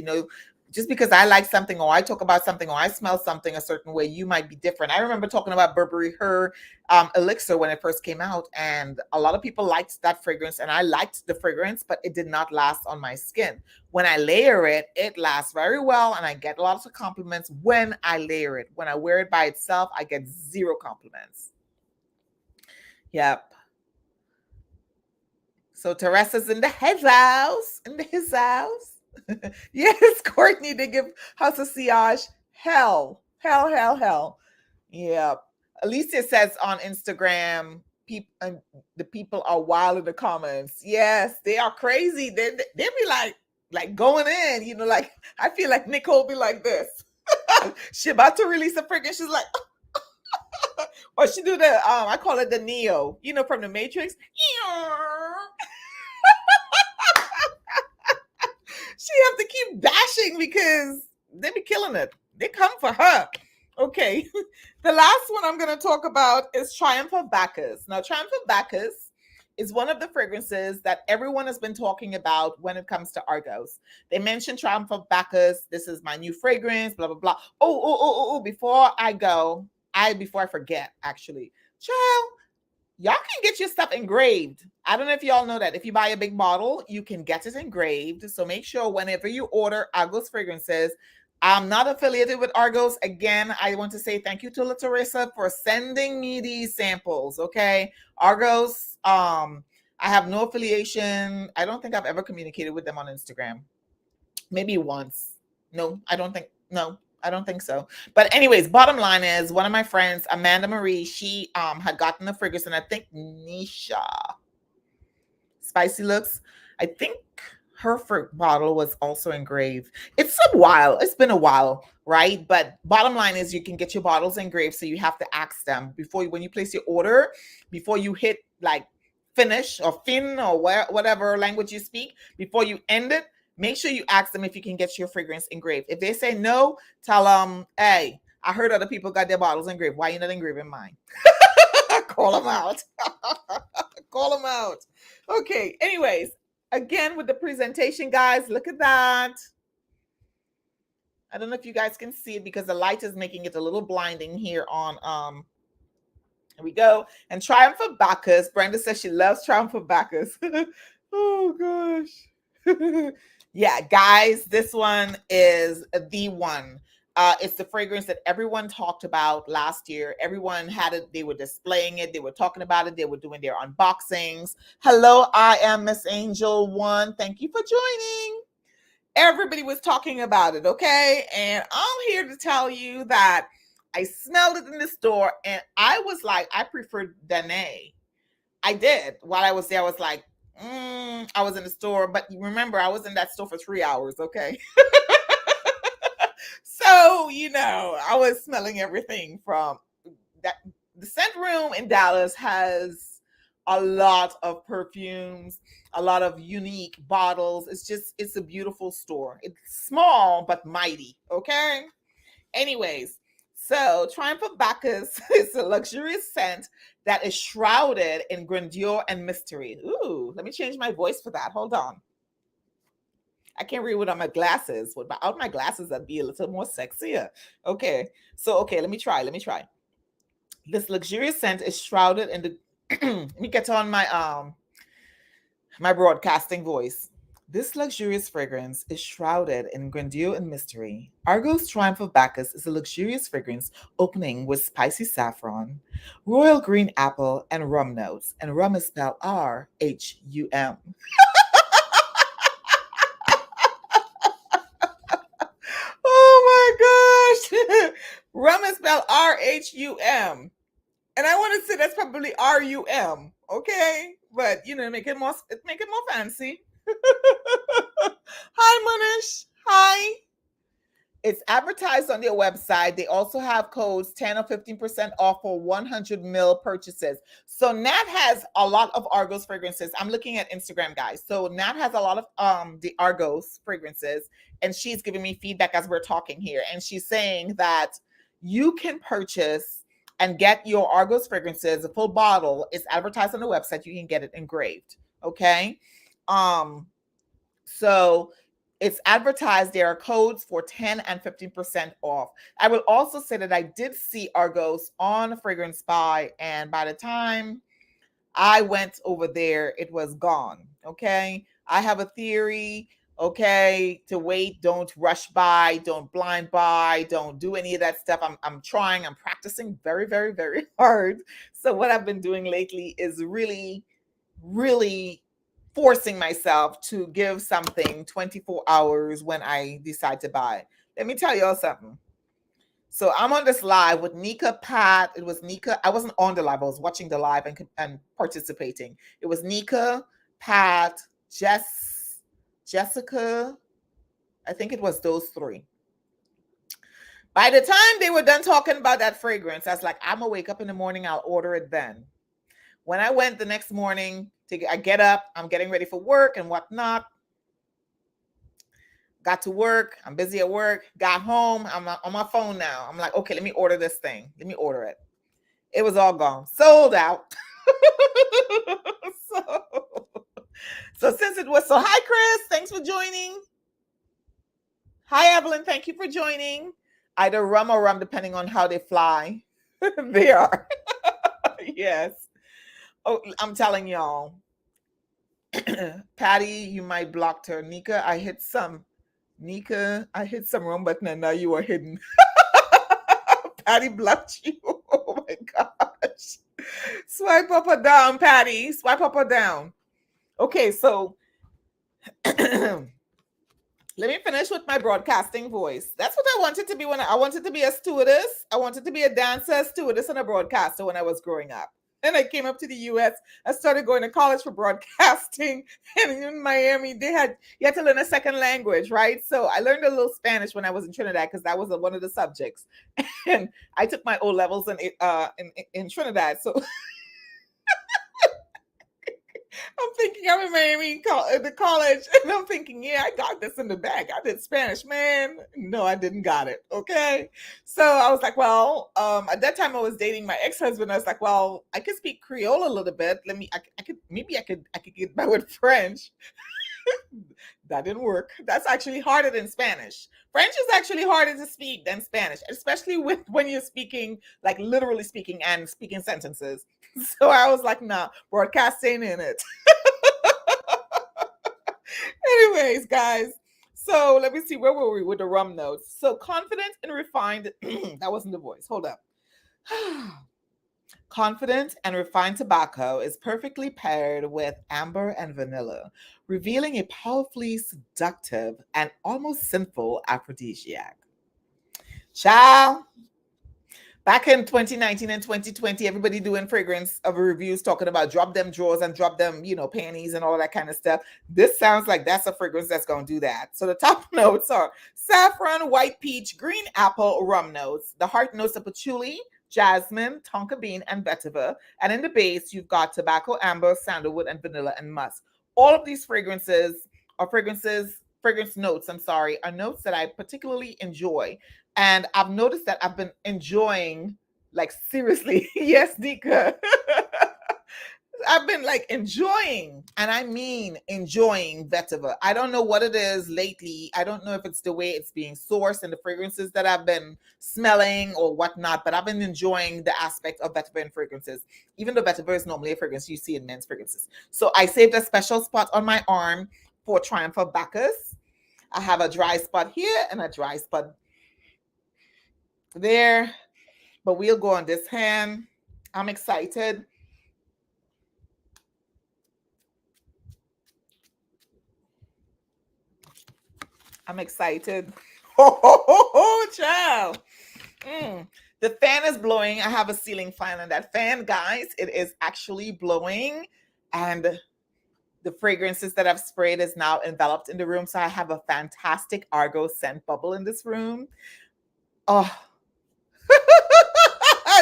Just because I like something, or I talk about something, or I smell something a certain way, you might be different. I remember talking about Burberry Her elixir when it first came out, and a lot of people liked that fragrance, and I liked the fragrance, but it did not last on my skin. When I layer it, it lasts very well, and I get lots of compliments when I layer it. When I wear it by itself, I get zero compliments. Yep. So Teresa's in his house. Yes, Courtney, they give House of Sillage hell. Yeah. Alicia says on Instagram, the people are wild in the comments. Yes, they are crazy. They be like going in, like I feel like Nicole be like this. She about to release a fragrance. She's like, or she do the I call it the Neo, from the Matrix. She have to keep dashing because they be killing it. They come for her. Okay. The last one I'm going to talk about is Triumph of Bacchus. Now, Triumph of Bacchus is one of the fragrances that everyone has been talking about when it comes to Argos. They mentioned Triumph of Bacchus. This is my new fragrance, blah, blah, blah. Oh, before I forget, actually. Child, y'all can get your stuff engraved. I don't know if y'all know that. If you buy a big bottle, you can get it engraved. So make sure whenever you order Argos fragrances, I'm not affiliated with Argos. Again, I want to say thank you to La Teresa for sending me these samples. Okay. Argos, I have no affiliation. I don't think I've ever communicated with them on Instagram. Maybe once. No, I don't think so. But anyways, bottom line is, one of my friends, Amanda Marie, she had gotten the fragrance, and I think Nisha Spicy Looks, I think her bottle was also engraved. It's been a while, right? But bottom line is, you can get your bottles engraved, so you have to ask them when you place your order, before you hit like finish or fin or whatever language you speak, before you end it, make sure you ask them if you can get your fragrance engraved. If they say no, tell them, hey, I heard other people got their bottles engraved. Why are you not engraving mine? Call them out. Call them out. Okay. Anyways, again, with the presentation, guys, look at that. I don't know if you guys can see it because the light is making it a little blinding here on, here we go. And Triumph of Bacchus. Brenda says she loves Triumph of Bacchus. Oh, gosh. Yeah, guys, this one is the one. It's the fragrance that everyone talked about last year. Everyone had it. They were displaying it. They were talking about it. They were doing their unboxings. Hello, I am Miss Angel One. Thank you for joining. Everybody was talking about it, okay? And I'm here to tell you that I smelled it in the store and I was like, I preferred Danae. I did. While I was there, I was like, I was in the store. But remember, I was in that store for 3 hours, okay? So, I was smelling everything from that. The scent room in Dallas has a lot of perfumes, a lot of unique bottles. It's a beautiful store. It's small but mighty, okay? Anyways, so Triumph of Bacchus is a luxurious scent that is shrouded in grandeur and mystery. Ooh, let me change my voice for that. Hold on. I can't read without my glasses. Without my glasses, I'd be a little more sexier. Okay. So, let me try. This luxurious scent is shrouded in the let me get on my broadcasting voice. This luxurious fragrance is shrouded in grandeur and mystery. Argos Triumph of Bacchus is a luxurious fragrance opening with spicy saffron, royal green apple, and rum notes. And rum is spelled R-H-U-M. Oh my gosh. Rum is spelled R-H-U-M. And I want to say that's probably R-U-M. Okay? But make it more fancy. Hi, Manish. Hi. It's advertised on their website. They also have codes 10 or 15% off for 100 ml purchases. So Nat has a lot of Argos fragrances. I'm looking at Instagram, guys. So Nat has a lot of the Argos fragrances, and she's giving me feedback as we're talking here. And she's saying that you can purchase and get your Argos fragrances, a full bottle. It's advertised on the website. You can get it engraved. Okay. So it's advertised. There are codes for 10 and 15% off. I will also say that I did see Argos on Fragrance Spy, and by the time I went over there, it was gone. Okay. I have a theory. Okay, to wait, don't rush buy, don't blind buy, don't do any of that stuff. I'm practicing very, very, very hard. So what I've been doing lately is really, really forcing myself to give something 24 hours when I decide to buy. Let me tell y'all something. So I'm on this live with Nika, Pat. It was Nika. I wasn't on the live. I was watching the live and participating. It was Nika, Pat, Jessica. I think it was those three. By the time they were done talking about that fragrance, I was like, I'm going to wake up in the morning. I'll order it then. When I went the next morning, I get up. I'm getting ready for work and whatnot. Got to work. I'm busy at work. Got home. I'm on my phone now. I'm like, okay, let me order this thing. Let me order it. It was all gone. Sold out. So since it was hi, Chris. Thanks for joining. Hi, Evelyn. Thank you for joining. Either rum or rum, depending on how they fly. They are. Yes. Oh, I'm telling y'all. Patty, you might blocked her. Nika, I hit some wrong button and now you are hidden. Patty blocked you. Oh my gosh. Swipe up or down, Patty. Swipe up or down. Okay, so let me finish with my broadcasting voice. That's what I wanted to be when I wanted to be a stewardess. I wanted to be a dancer, a stewardess, and a broadcaster when I was growing up. Then I came up to the US. I started going to college for broadcasting. And in Miami, you had to learn a second language, right? So I learned a little Spanish when I was in Trinidad because that was one of the subjects. And I took my O levels in Trinidad. So I'm thinking I'm in Miami, the college, and I'm thinking, yeah, I got this in the bag. I did Spanish, man. No, I didn't got it. Okay. So I was like, well, at that time I was dating my ex-husband. I was like, well, I could speak Creole a little bit. I could get by with French. That didn't work. That's actually harder than Spanish. French is actually harder to speak than Spanish, especially when you're speaking, like literally speaking and speaking sentences. So I was like, nah, broadcasting in it. Anyways, guys. So let me see, where were we with the rum notes? So confident and refined. That wasn't the voice. Hold up. Confident and refined tobacco is perfectly paired with amber and vanilla, revealing a powerfully seductive and almost sinful aphrodisiac. Ciao. Back in 2019 and 2020, everybody doing fragrance of reviews talking about drop them drawers and drop them, panties and all that kind of stuff. This sounds like that's a fragrance that's going to do that. So the top notes are saffron, white peach, green apple, rum notes. The heart notes are patchouli, jasmine, tonka bean, and vetiver. And in the base, you've got tobacco, amber, sandalwood, and vanilla and musk. All of these fragrance notes, are notes that I particularly enjoy. And I've noticed that I've been enjoying, like, seriously, yes, Dika. I've been like enjoying, and I mean enjoying vetiver. I don't know what it is lately. I don't know if it's the way it's being sourced and the fragrances that I've been smelling or whatnot, but I've been enjoying the aspect of vetiver in fragrances, even though vetiver is normally a fragrance you see in men's fragrances. So I saved a special spot on my arm for Triumph of Bacchus. I have a dry spot here and a dry spot there, but we'll go on this hand. I'm excited. I'm excited. Oh, child. The fan is blowing. I have a ceiling fan on that fan, guys. It is actually blowing. And the fragrances that I've sprayed is now enveloped in the room. So I have a fantastic Argos scent bubble in this room. Oh,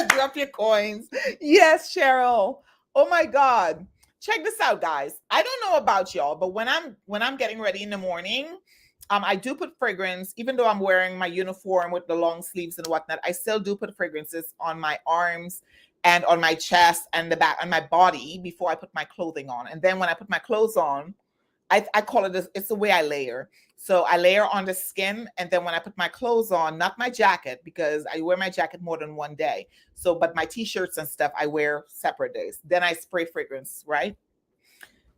drop your coins. Yes, Cheryl. Oh my God. Check this out, guys. I don't know about y'all, but when I'm getting ready in the morning, I do put fragrance, even though I'm wearing my uniform with the long sleeves and whatnot. I still do put fragrances on my arms and on my chest and the back and my body before I put my clothing on. And then when I put my clothes on, I call it it's the way I layer. So I layer on the skin, and then when I put my clothes on, not my jacket, because I wear my jacket more than one day. So, but my t-shirts and stuff I wear separate days. Then I spray fragrance, right?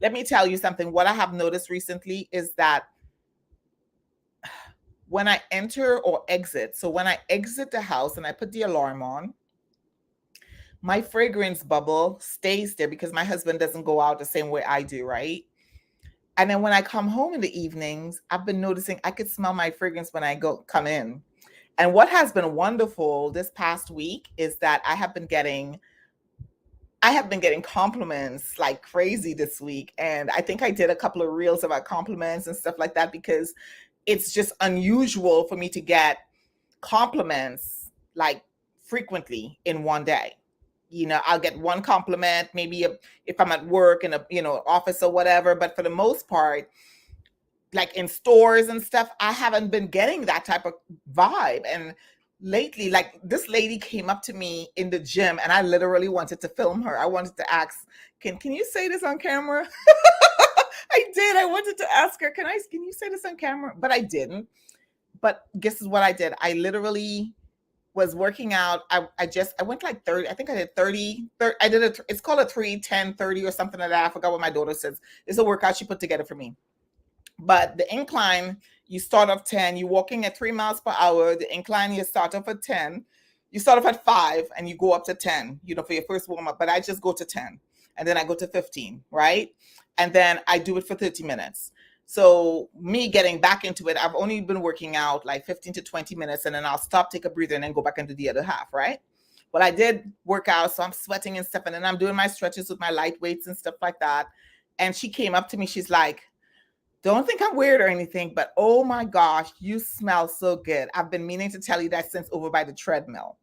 Let me tell you something. What I have noticed recently is that when I enter or exit, so when I exit the house and I put the alarm on, my fragrance bubble stays there because my husband doesn't go out the same way I do, right? And then when I come home in the evenings, I've been noticing I could smell my fragrance when I come in. And what has been wonderful this past week is that I have been getting compliments like crazy this week. And I think I did a couple of reels about compliments and stuff like that, because it's just unusual for me to get compliments like frequently in one day. I'll get one compliment, maybe if I'm at work in a, office or whatever. But for the most part, like in stores and stuff, I haven't been getting that type of vibe. And lately, like, this lady came up to me in the gym and I literally wanted to film her. I wanted to ask, can you say this on camera? I did. I wanted to ask her, can you say this on camera? But I didn't. But guess what I did? I literally was working out. I went like 30. I think I did 30. I did it's called a 3, 10, 30 or something like that. I forgot what my daughter says. It's a workout she put together for me. But the incline, you start off 10. You're walking at 3 miles per hour. The incline, you start off at 10. You start off at 5 and you go up to 10, for your first warm up. But I just go to 10 and then I go to 15, right? And then I do it for 30 minutes. So me getting back into it, I've only been working out like 15 to 20 minutes, and then I'll stop, take a breather, and then go back into the other half, right? Well, I did work out, so I'm sweating and stuff, and then I'm doing my stretches with my light weights and stuff like that. And she came up to me, she's like, don't think I'm weird or anything, but oh my gosh, you smell so good. I've been meaning to tell you that since over by the treadmill.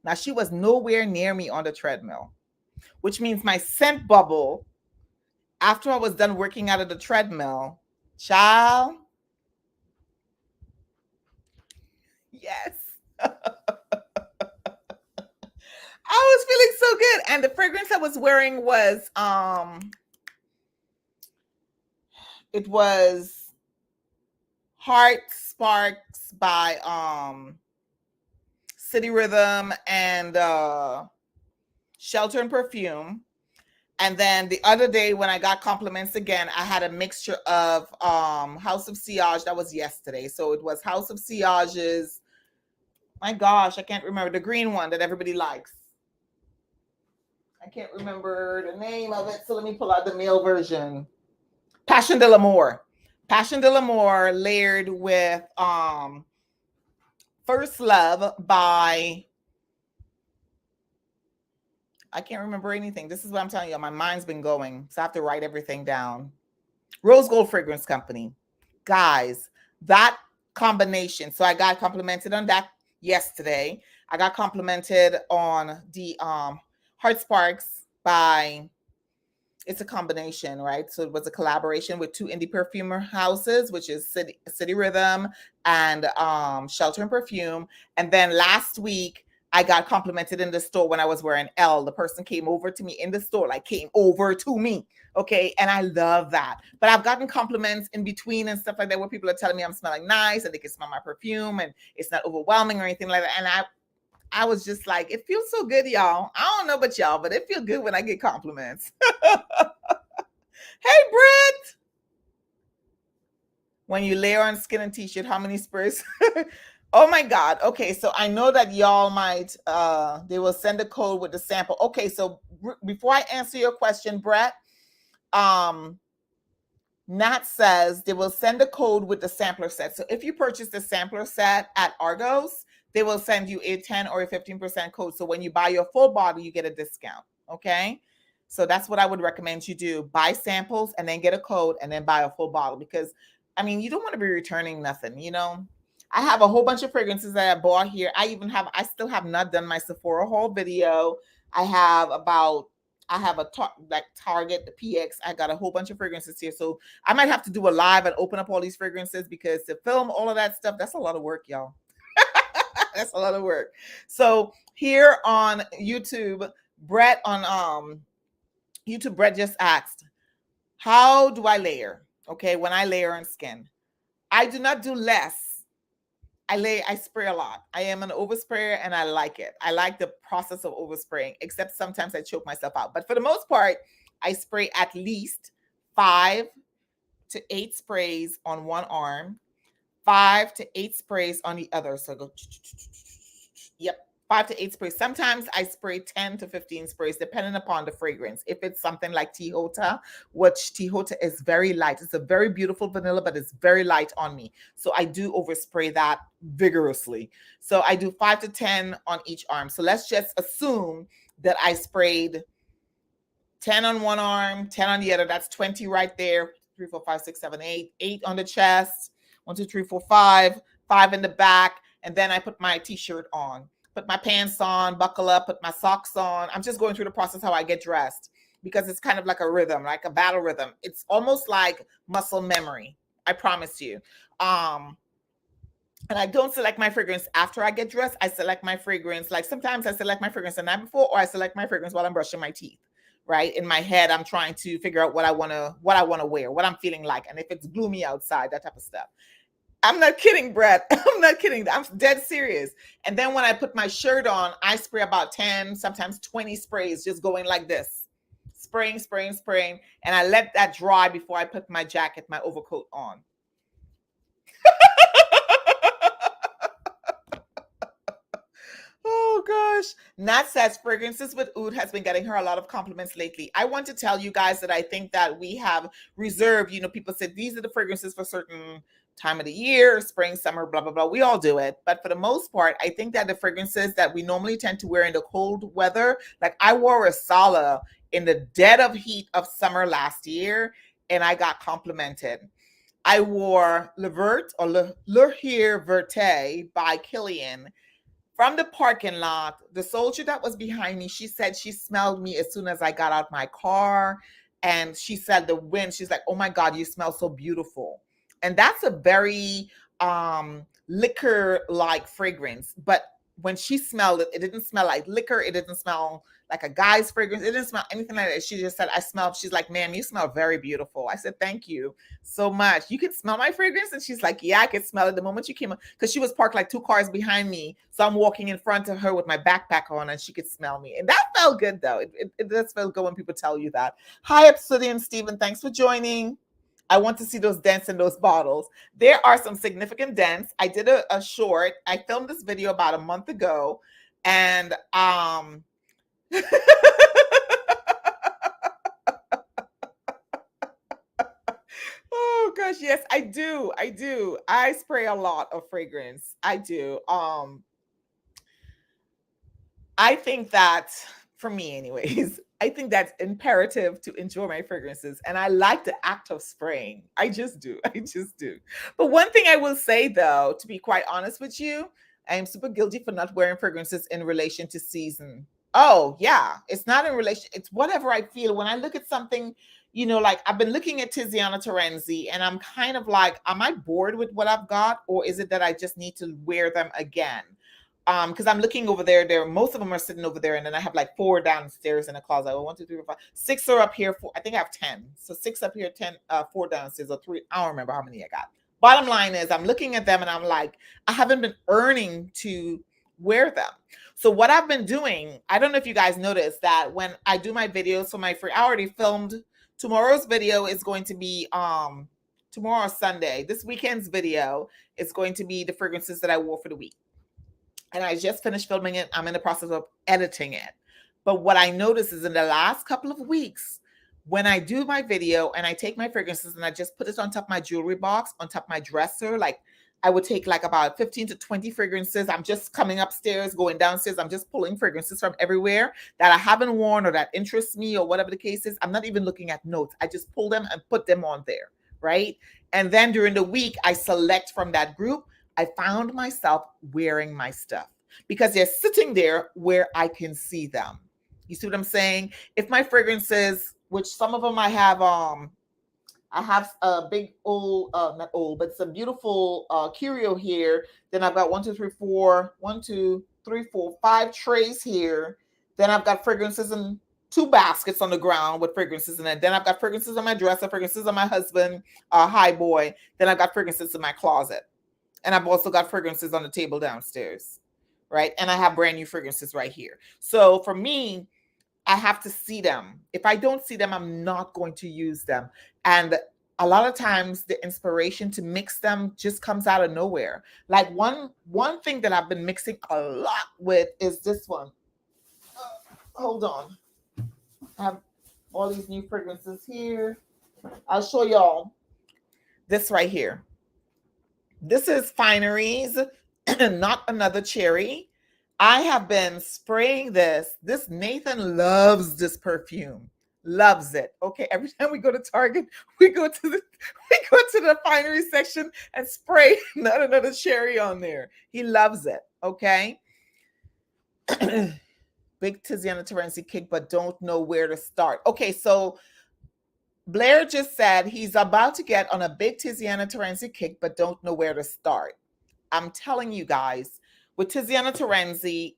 Now, she was nowhere near me on the treadmill, which means my scent bubble, after I was done working out of the treadmill, child, yes. I was feeling so good. And the fragrance I was wearing was it was Heart Sparks by City Rhythm and Shelter and Perfume. And then the other day when I got compliments again, I had a mixture of House of Sillage. That was yesterday. So it was House of Sillage's, my gosh, I can't remember, the green one that everybody likes. I can't remember the name of it. So let me pull out the male version. Passion de l'Amour. Passion de l'Amour layered with First Love by, I can't remember anything. This is what I'm telling you. My mind's been going. So I have to write everything down. Rose Gold Fragrance Company. Guys, that combination. So I got complimented on that yesterday. I got complimented on the Heart Sparks by, it's a combination, right? So it was a collaboration with two indie perfumer houses, which is City Rhythm and Shelter and Perfume. And then last week, I got complimented in the store when I was wearing L. The person came over to me in the store, like came over to me. Okay. And I love that. But I've gotten compliments in between and stuff like that where people are telling me I'm smelling nice and they can smell my perfume and it's not overwhelming or anything like that. And I was just like, it feels so good, y'all. I don't know about y'all, but it feels good when I get compliments. Hey, Britt. When you layer on skin and t-shirt, how many sprays? Oh my God. Okay. So I know that y'all might, they will send a code with the sample. Okay. So before I answer your question, Brett, Nat says they will send a code with the sampler set. So if you purchase the sampler set at Argos, they will send you a 10 or a 15% code. So when you buy your full bottle, you get a discount. Okay. So that's what I would recommend you do. Buy samples and then get a code and then buy a full bottle because, I mean, you don't want to be returning nothing, you know. I have a whole bunch of fragrances that I bought here. I still have not done my Sephora haul video. I have a Target, the PX. I got a whole bunch of fragrances here. So I might have to do a live and open up all these fragrances because to film all of that stuff, that's a lot of work, y'all. That's a lot of work. So here on YouTube, Brett just asked, how do I layer? Okay, when I layer on skin, I do not do less. I spray a lot. I am an oversprayer and I like it. I like the process of overspraying, except sometimes I choke myself out. But for the most part, I spray at least 5 to 8 sprays on one arm, 5 to 8 sprays on the other. So I go, yep, 5 to 8 sprays. Sometimes I spray 10 to 15 sprays, depending upon the fragrance. If it's something like Tihota, which Tihota is very light. It's a very beautiful vanilla, but it's very light on me. So I do overspray that vigorously. So I do 5 to 10 on each arm. So let's just assume that I sprayed 10 on one arm, 10 on the other. That's 20 right there. 3, 4, 5, 6, 7, 8. 8 on the chest. 1, 2, 3, 4, 5. 5 in the back. And then I put my t-shirt on. Put my pants on, buckle up, put my socks on. I'm just going through the process how I get dressed because it's kind of like a rhythm, like a battle rhythm. It's almost like muscle memory. I promise you. And I don't select my fragrance after I get dressed. I select my fragrance. Like sometimes I select my fragrance the night before, or I select my fragrance while I'm brushing my teeth. Right in my head, I'm trying to figure out what I want to wear, what I'm feeling like, and if it's gloomy outside, that type of stuff. I'm not kidding, Brett. I'm not kidding. I'm dead serious. And then when I put my shirt on, I spray about 10, sometimes 20 sprays, just going like this. Spraying. And I let that dry before I put my jacket, my overcoat on. Oh gosh. Nat says fragrances with oud has been getting her a lot of compliments lately. I want to tell you guys that I think that we have reserved, people said these are the fragrances for certain time of the year, spring, summer, blah, blah, blah. We all do it. But for the most part, I think that the fragrances that we normally tend to wear in the cold weather, like I wore a Sala in the dead of heat of summer last year, and I got complimented. I wore Le Vert or Le Here Verte by Kilian from the parking lot. The soldier that was behind me, she said she smelled me as soon as I got out my car. And she said the wind, she's like, oh my God, you smell so beautiful. And that's a very liquor-like fragrance. But when she smelled it, it didn't smell like liquor. It didn't smell like a guy's fragrance. It didn't smell anything like that. She just said, I smell. She's like, ma'am, you smell very beautiful. I said, thank you so much. You can smell my fragrance? And she's like, yeah, I could smell it the moment you came up, because she was parked like 2 cars behind me. So I'm walking in front of her with my backpack on, and she could smell me. And that felt good, though. It does feel good when people tell you that. Hi, Obsidian Stephen. Thanks for joining. I want to see those dents in those bottles. There are some significant dents. I did a short. I filmed this video about a month ago, and oh gosh, yes, I do. I do. I spray a lot of fragrance. I do. I think that, for me anyways, I think that's imperative to enjoy my fragrances. And I like the act of spraying. I just do. I just do. But one thing I will say, though, to be quite honest with you, I am super guilty for not wearing fragrances in relation to season. Oh, yeah. It's not in relation. It's whatever I feel. When I look at something, you know, like I've been looking at Tiziana Terenzi, and I'm kind of like, am I bored with what I've got? Or is it that I just need to wear them again? Because I'm looking over there, most of them are sitting over there, and then I have like 4 downstairs in the closet. Oh, 1, 2, 3, 4, 5, 6 are up here. I think I have 10. So 6 up here, 10, 4 downstairs, or 3. I don't remember how many I got. Bottom line is, I'm looking at them and I'm like, I haven't been earning to wear them. So what I've been doing, I don't know if you guys noticed that when I do my videos for my free, I already filmed. Tomorrow's video is going to be tomorrow, Sunday. This weekend's video is going to be the fragrances that I wore for the week. And I just finished filming it. I'm in the process of editing it. But what I noticed is in the last couple of weeks, when I do my video and I take my fragrances and I just put it on top of my jewelry box, on top of my dresser, like I would take like about 15 to 20 fragrances. I'm just coming upstairs, going downstairs. I'm just pulling fragrances from everywhere that I haven't worn or that interests me or whatever the case is. I'm not even looking at notes. I just pull them and put them on there, right? And then during the week, I select from that group. I found myself wearing my stuff because they're sitting there where I can see them. You see what I'm saying? If my fragrances, which some of them I have a big old, not old, but some beautiful curio here. Then I've got 5 trays here. Then I've got fragrances in 2 baskets on the ground with fragrances in it. Then I've got fragrances on my dresser, fragrances on my husband, high boy. Then I've got fragrances in my closet. And I've also got fragrances on the table downstairs, right? And I have brand new fragrances right here. So for me, I have to see them. If I don't see them, I'm not going to use them. And a lot of times the inspiration to mix them just comes out of nowhere. Like one thing that I've been mixing a lot with is this one. Hold on. I have all these new fragrances here. I'll show y'all this right here. This is Fineries, Not Another Cherry. I have been spraying this. This Nathan loves this perfume. Loves it. Okay, every time we go to Target, we go to the Finery section and spray Not Another Cherry on there. He loves it. Okay. Big Tiziana Terenzi kick, but don't know where to start. Okay, so Blair just said he's about to get on a big Tiziana Terenzi kick, but don't know where to start. I'm telling you guys, with Tiziana Terenzi,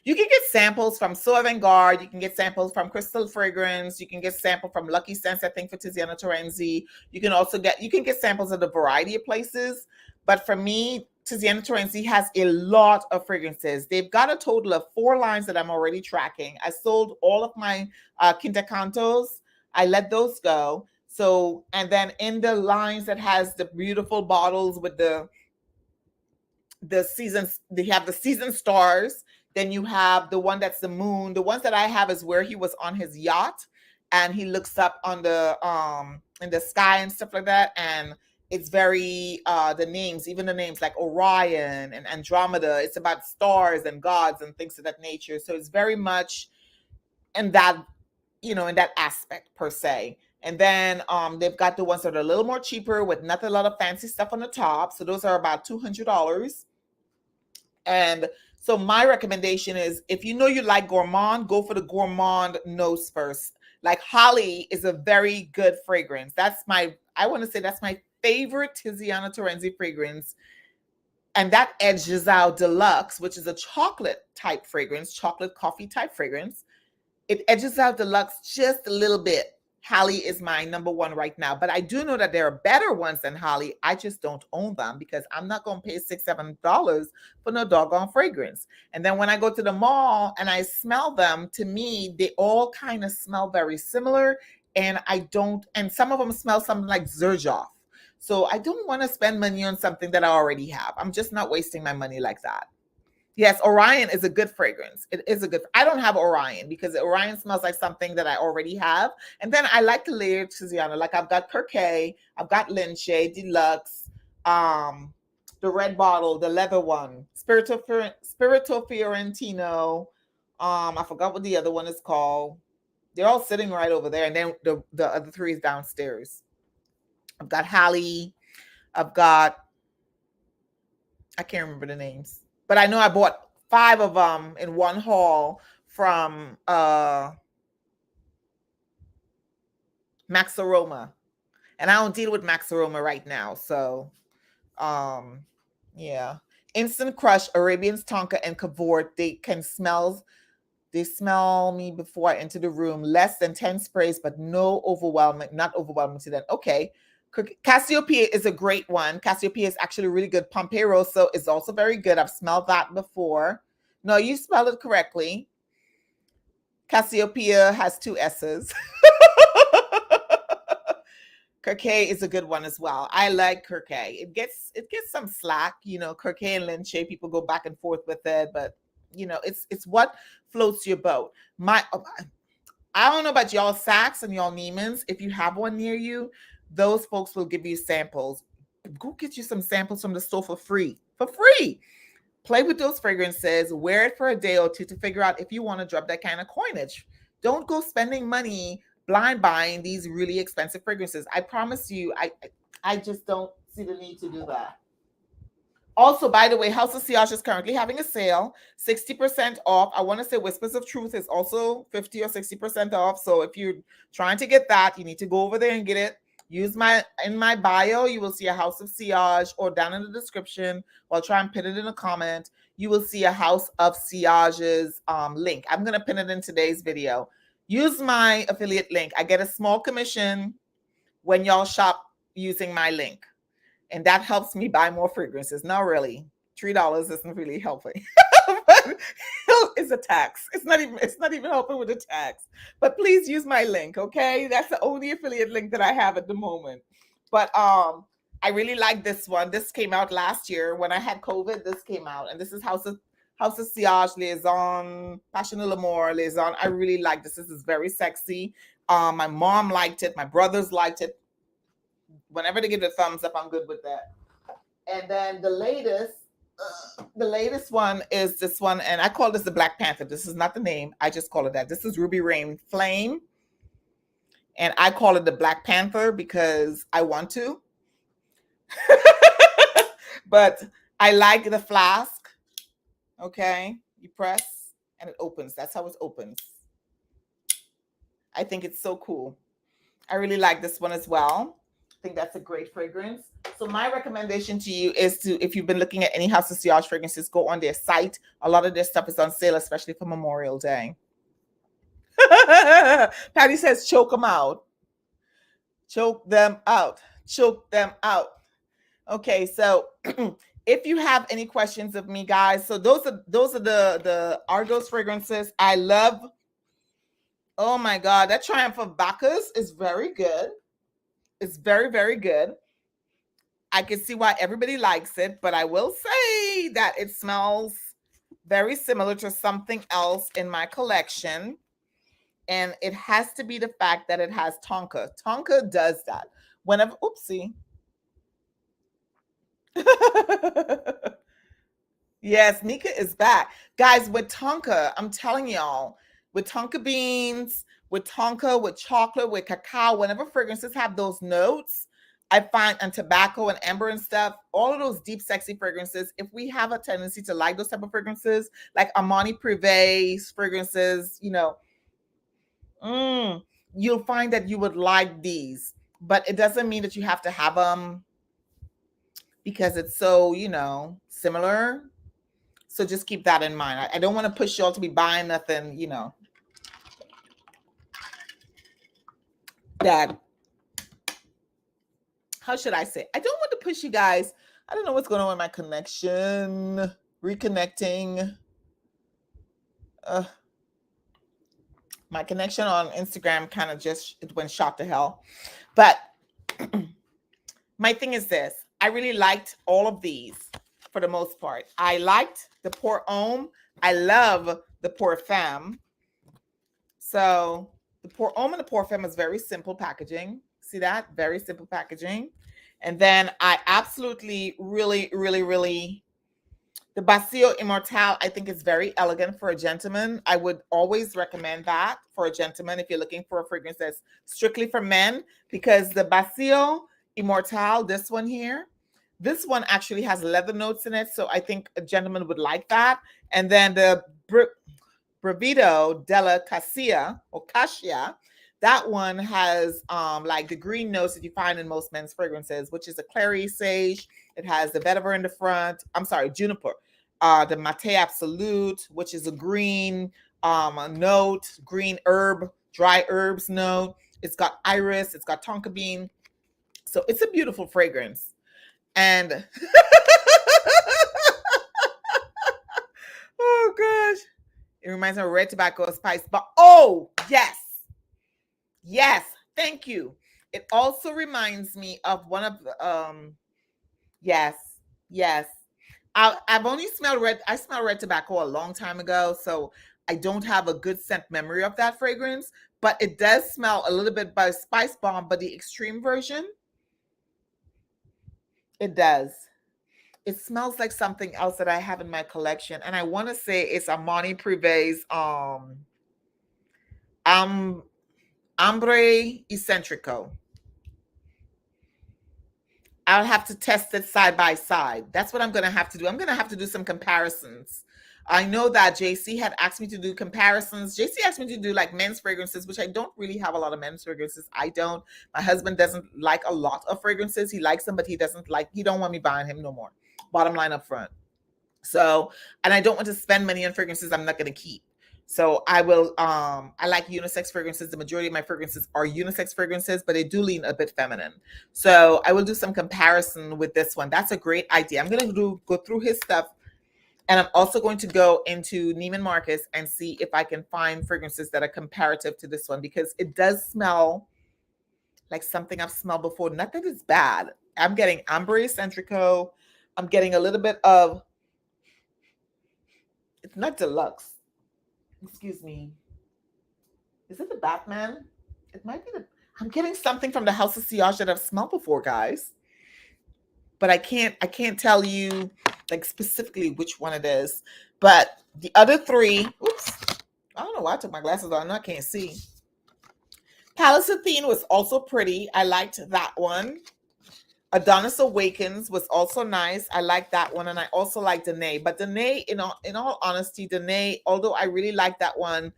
you can get samples from So Avant-Garde, you can get samples from Crystal Fragrance, you can get samples from Lucky Sense, I think, for Tiziana Terenzi. You can get samples at a variety of places. But for me, Tiziana Terenzi has a lot of fragrances. They've got a total of 4 lines that I'm already tracking. I sold all of my Quinta Cantos. I let those go. So, and then in the lines that has the beautiful bottles with the seasons, they have the season stars. Then you have the one that's the moon. The ones that I have is where he was on his yacht and he looks up on the in the sky and stuff like that. And it's very the names, even the names like Orion and Andromeda, it's about stars and gods and things of that nature. So it's very much in that, in that aspect per se. And then they've got the ones that are a little more cheaper with not a lot of fancy stuff on the top. So those are about $200. And so my recommendation is, if you know you like gourmand, go for the gourmand nose first. Like Holly is a very good fragrance. I want to say that's my favorite Tiziana Terenzi fragrance. And that edges out Deluxe, which is a chocolate type fragrance, chocolate coffee type fragrance. It edges out Deluxe just a little bit. Holly is my number one right now, but I do know that there are better ones than Holly. I just don't own them because I'm not going to pay $6, $7 for no doggone fragrance. And then when I go to the mall and I smell them, to me, they all kind of smell very similar. And and some of them smell something like Zerjoff. So I don't want to spend money on something that I already have. I'm just not wasting my money like that. Yes, Orion is a good fragrance. It is a good. I don't have Orion because Orion smells like something that I already have. And then I like to layer Tiziana. Like I've got Kirkay, I've got Linche, Deluxe, the red bottle, the leather one, Spirito Fiorentino. I forgot what the other one is called. They're all sitting right over there, and then the other three is downstairs. I've got Hallie. I've got. I can't remember the names. But I know I bought 5 of them in one haul from Max Aroma. And I don't deal with Max Aroma right now. So, yeah. Instant Crush, Arabian's Tonka, and Cavort, they smell me before I enter the room. Less than 10 sprays, but no overwhelming, not overwhelming to them. Okay. Cassiopeia is a great one. Cassiopeia is actually really good. Pompeii Rosso is also very good. I've smelled that before. No, you spelled it correctly. Cassiopeia has 2 S's. Kirkay is a good one as well. I like Kirkay. It gets some slack, Kirkay and Linche, people go back and forth with it, but it's what floats your boat. I don't know about y'all Saks and y'all Neiman's. If you have one near you, those folks will give you samples. Go get you some samples from the store for free. For free. Play with those fragrances. Wear it for a day or two to figure out if you want to drop that kind of coinage. Don't go spending money blind buying these really expensive fragrances. I promise you, I just don't see the need to do that. Also, by the way, House of Sillage is currently having a sale, 60% off. I want to say Whispers of Truth is also 50 or 60% off. So if you're trying to get that, you need to go over there and get it. In my bio, you will see a House of Sillage, or down in the description, or I'll try and pin it in a comment. You will see a House of Sillage's link. I'm going to pin it in today's video. Use my affiliate link. I get a small commission when y'all shop using my link. And that helps me buy more fragrances. Not really. $3 isn't really helping. But it's a tax. It's not even helping with the tax. But please use my link, okay? That's the only affiliate link that I have at the moment. But I really like this one. This came out last year when I had COVID. This came out, and this is House of Sillage, Liaison, Passion de l'Amour, Liaison. I really like this. This is very sexy. My mom liked it. My brothers liked it. Whenever they give the thumbs up, I'm good with that. And then the latest one is this one, and I call this the Black Panther. This is not the name. I just call it that. This is Ruby Rain Flame. And I call it the Black Panther because I want to. But I like the flask. Okay. You press and it opens. That's how it opens. I think it's so cool. I really like this one as well. I think that's a great fragrance. So my recommendation to you is if you've been looking at any House of Sillage fragrances, go on their site. A lot of their stuff is on sale, especially for Memorial Day. Patty says, choke them out. Choke them out. Choke them out. Okay, so if you have any questions of me, guys, so those are the ARGOS fragrances. I love. Oh my God, that Triumph of Bacchus is very good. It's very, very good. I can see why everybody likes it, but I will say that it smells very similar to something else in my collection. And it has to be the fact that it has Tonka. Tonka does that. Whenever, oopsie. Yes, Nika is back. Guys, with Tonka, I'm telling y'all, with Tonka beans, with Tonka, with chocolate, with cacao, whenever fragrances have those notes, I find, and tobacco and amber and stuff, all of those deep, sexy fragrances, if we have a tendency to like those type of fragrances, like Armani Privé fragrances, you'll find that you would like these. But it doesn't mean that you have to have them because it's so, similar. So just keep that in mind. I don't want to push y'all to be buying nothing, that, how should I say? I don't want to push you guys. I don't know what's going on with my connection. Reconnecting. My connection on Instagram kind of it went shot to hell. But my thing is this. I really liked all of these for the most part. I liked the Pour Homme. I love the Pour Femme. So the Pour Homme and the Pour Femme is very simple packaging. See that? Very simple packaging. And then I absolutely, really, really, really, the Bastille Immortelle, I think is very elegant for a gentleman. I would always recommend that for a gentleman if you're looking for a fragrance that's strictly for men, because the Bastille Immortelle, this one here, this one actually has leather notes in it. So I think a gentleman would like that. And then the Brevido della Cassia or Cassia, that one has like the green notes that you find in most men's fragrances, which is a clary sage. It has the vetiver in the front. I'm sorry, juniper. The Mate Absolute, which is a green note, green herb, dry herbs note. It's got iris. It's got tonka bean. So it's a beautiful fragrance. And oh gosh, it reminds me of red tobacco spice. But oh yes, yes, thank you. It also reminds me of one of the yes. I've only smelled I smelled red tobacco a long time ago, so I don't have a good scent memory of that fragrance, but it does smell a little bit by Spice Bomb, but the extreme version. It does. It smells like something else that I have in my collection, and I want to say it's Armani Privé's Ambre Eccentrico. I'll have to test it side by side. That's what I'm going to have to do. I'm going to have to do some comparisons. I know that JC had asked me to do comparisons. JC asked me to do like men's fragrances, which I don't really have a lot of men's fragrances. I don't. My husband doesn't like a lot of fragrances. He likes them, but he don't want me buying him no more. Bottom line up front. So, and I don't want to spend money on fragrances I'm not going to keep. So I will, I like unisex fragrances. The majority of my fragrances are unisex fragrances, but they do lean a bit feminine. So I will do some comparison with this one. That's a great idea. I'm going to go through his stuff. And I'm also going to go into Neiman Marcus and see if I can find fragrances that are comparative to this one, because it does smell like something I've smelled before. Not that it's bad. I'm getting Ambre Eccentrico. I'm getting a little bit of, it's not deluxe. Excuse me. Is it the Batman? It might be I'm getting something from the House of Sillage that I've smelled before, guys. But I can't tell you like specifically which one it is. But the other three, oops, I don't know why I took my glasses on. I can't see. Palace Athene was also pretty. I liked that one. Adonis Awakens was also nice. I like that one. And I also like Danae. But Danae, in all honesty, Danae, although I really like that one,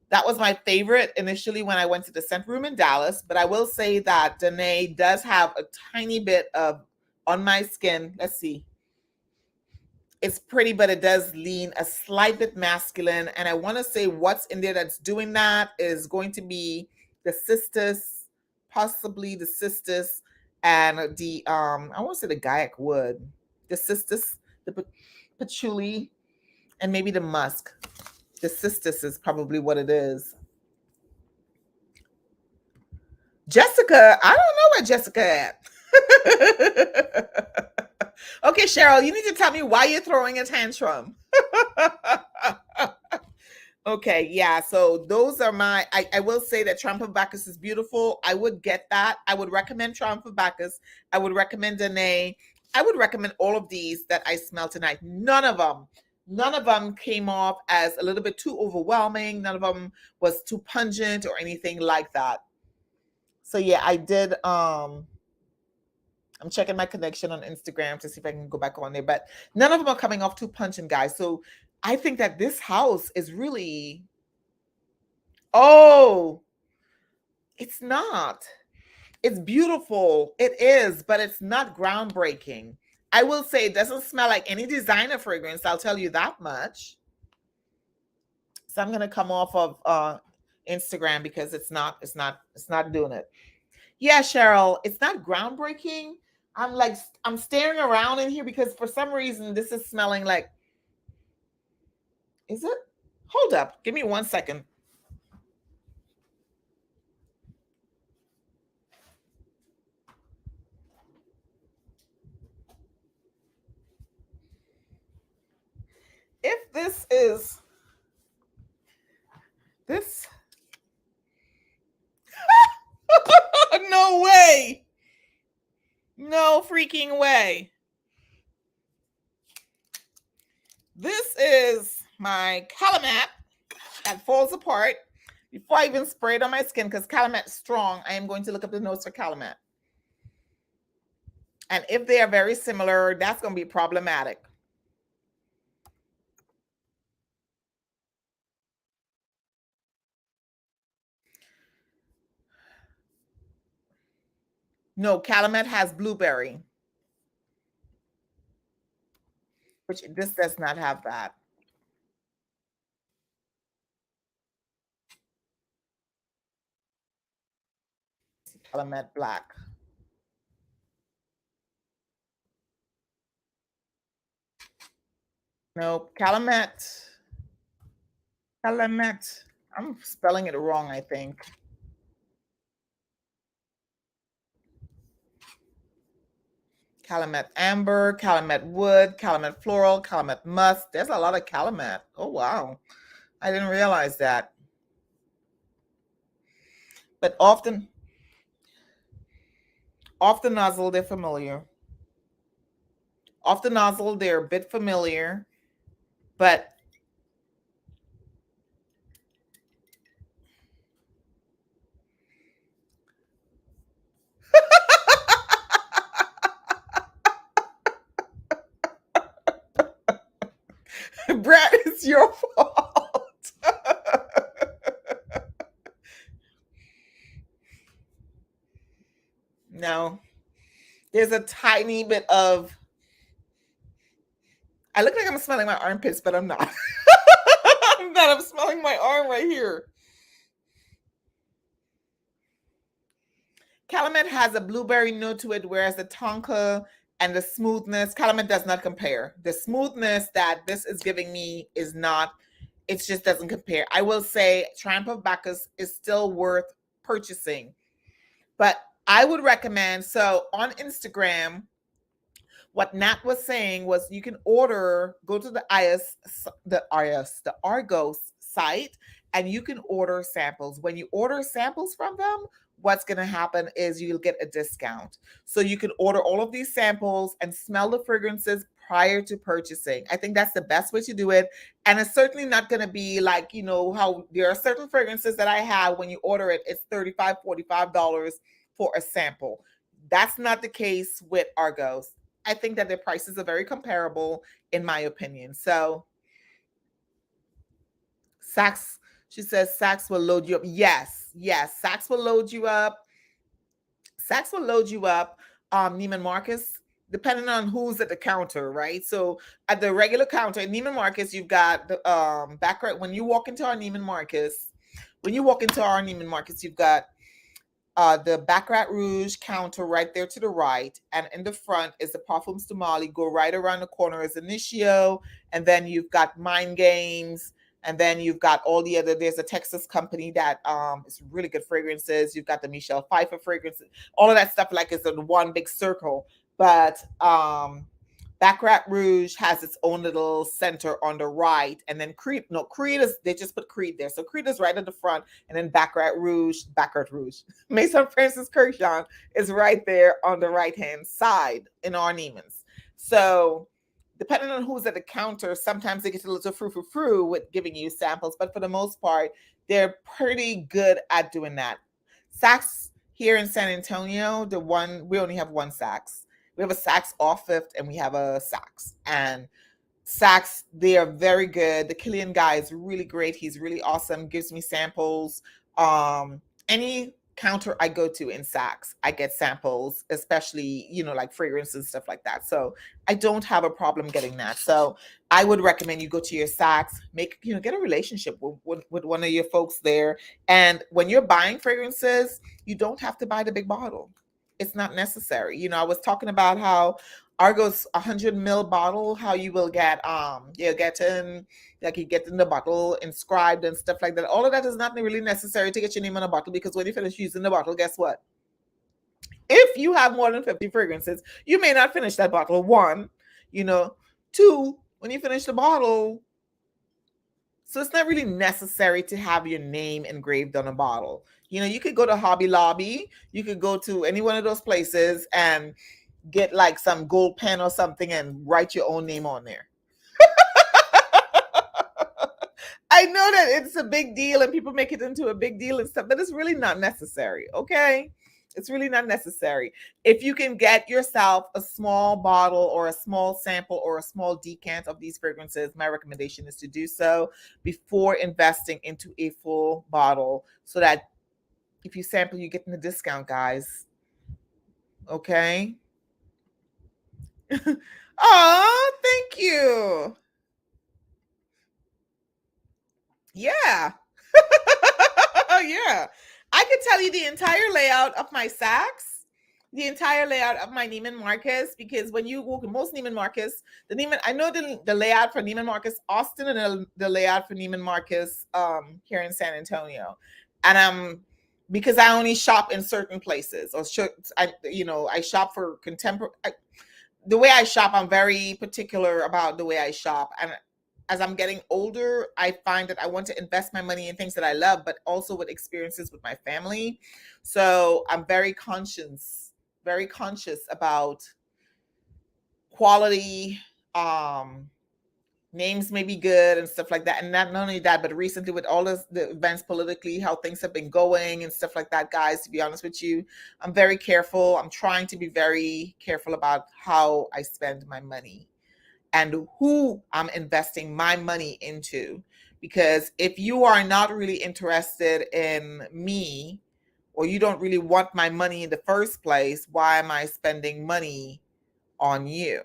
that was my favorite initially when I went to the scent room in Dallas. But I will say that Danae does have a tiny bit of, on my skin, let's see. It's pretty, but it does lean a slight bit masculine. And I want to say what's in there that's doing that is going to be the cistus, possibly the cistus, and the I want to say the Gaiac wood, the cistus, the patchouli, and maybe the musk. The cistus is probably what it is. Jessica, I don't know where Jessica at. Okay, Cheryl, you need to tell me why you're throwing a tantrum. Okay, yeah, so those are my, I will say that Triumph of Bacchus is beautiful. I would get that. I would recommend Triumph of Bacchus. I would recommend Danae. I would recommend all of these that I smell tonight. None of them came off as a little bit too overwhelming. None of them was too pungent or anything like that. So yeah, I did, I'm checking my connection on Instagram to see if I can go back on there, but none of them are coming off too pungent, guys. So I think that this house is really, oh, it's not. It's beautiful. It is, but it's not groundbreaking. I will say it doesn't smell like any designer fragrance. I'll tell you that much. So I'm gonna come off of Instagram because it's not doing it. Yeah, Cheryl, it's not groundbreaking. I'm staring around in here because for some reason this is smelling like, is it? Hold up, give me 1 second. If this is this, no way, no freaking way. This is my Calumet that falls apart. Before I even spray it on my skin, because Calumet is strong, I am going to look up the notes for Calumet. And if they are very similar, that's going to be problematic. No, Calumet has blueberry, which this does not have that. Calumet black. Nope, Calumet. Calumet. I'm spelling it wrong, I think. Calumet amber, Calumet wood, Calumet floral, Calumet musk. There's a lot of Calumet. Oh, wow. I didn't realize that. But off the nozzle, they're familiar. Off the nozzle, they're a bit familiar, but Brad, it's your fault. No, there's a tiny bit of. I look like I'm smelling my armpits, but I'm not. I'm not. I'm smelling my arm right here. Calumet has a blueberry note to it, whereas the Tonka and the smoothness, Calumet does not compare. The smoothness that this is giving me is not, it just doesn't compare. I will say Triumph of Bacchus is still worth purchasing, but I would recommend, so on Instagram, what Nat was saying was you can order, go to the Argos site, and you can order samples. When you order samples from them, what's going to happen is you'll get a discount. So you can order all of these samples and smell the fragrances prior to purchasing. I think that's the best way to do it. And it's certainly not going to be like, you know, how there are certain fragrances that I have when you order it, it's $35, $45 for a sample. That's not the case with Argos. I think that their prices are very comparable, in my opinion. So, Saks, she says Saks will load you up. Yes, yes, Saks will load you up. Saks will load you up. Neiman Marcus, depending on who's at the counter, right? So at the regular counter at Neiman Marcus, you've got the back right when you walk into our Neiman Marcus. When you walk into our Neiman Marcus, you've got the Baccarat Rouge counter right there to the right, and in the front is the Parfums de Mali. Go right around the corner is Initio, and then you've got Mind Games, and then you've got all the other. There's a Texas company that is really good fragrances. You've got the Michelle Pfeiffer fragrances. All of that stuff like is in one big circle, but Baccarat Rouge has its own little center on the right, and then Creed. No, Creed is, they just put Creed there. So Creed is right at the front, and then Baccarat Rouge, Maison Francis Kurkdjian is right there on the right hand side in our Neiman's. So depending on who's at the counter, sometimes they get a little frou with giving you samples, but for the most part, they're pretty good at doing that. Saks here in San Antonio, the one we only have one Saks. We have a Saks off Fifth, and we have a Saks. And Saks, they are very good. The Killian guy is really great. He's really awesome. Gives me samples. Any counter I go to in Saks. I get samples, especially, like fragrance and stuff like that. So I don't have a problem getting that. So I would recommend you go to your Saks, get a relationship with one of your folks there. And when you're buying fragrances, you don't have to buy the big bottle. It's not necessary. I was talking about how Argos 100 ml bottle, how you will get you get in the bottle inscribed and stuff like that. All of that is not really necessary to get your name on a bottle, because when you finish using the bottle, guess what? If you have more than 50 fragrances, you may not finish that bottle. One, two, when you finish the bottle, so it's not really necessary to have your name engraved on a bottle. You could go to Hobby Lobby, you could go to any one of those places and get like some gold pen or something and write your own name on there. I know that it's a big deal and people make it into a big deal and stuff, but it's really not necessary, okay? It's really not necessary. If you can get yourself a small bottle or a small sample or a small decant of these fragrances, my recommendation is to do so before investing into a full bottle, so that if you sample, you get in the discount, guys. Okay? Oh, thank you. Yeah. Yeah. I could tell you the entire layout of my Saks, the entire layout of my Neiman Marcus, because when you walk in most Neiman Marcus, I know the layout for Neiman Marcus Austin and the layout for Neiman Marcus here in San Antonio. And because I only shop in certain places, or I shop for contemporary. The way I shop, I'm very particular about the way I shop. And as I'm getting older, I find that I want to invest my money in things that I love, but also with experiences with my family. So I'm very conscious about quality. Names may be good and stuff like that. And not only that, but recently with all the events politically, how things have been going and stuff like that, guys, to be honest with you, I'm very careful. I'm trying to be very careful about how I spend my money and who I'm investing my money into. Because if you are not really interested in me, or you don't really want my money in the first place, why am I spending money on you?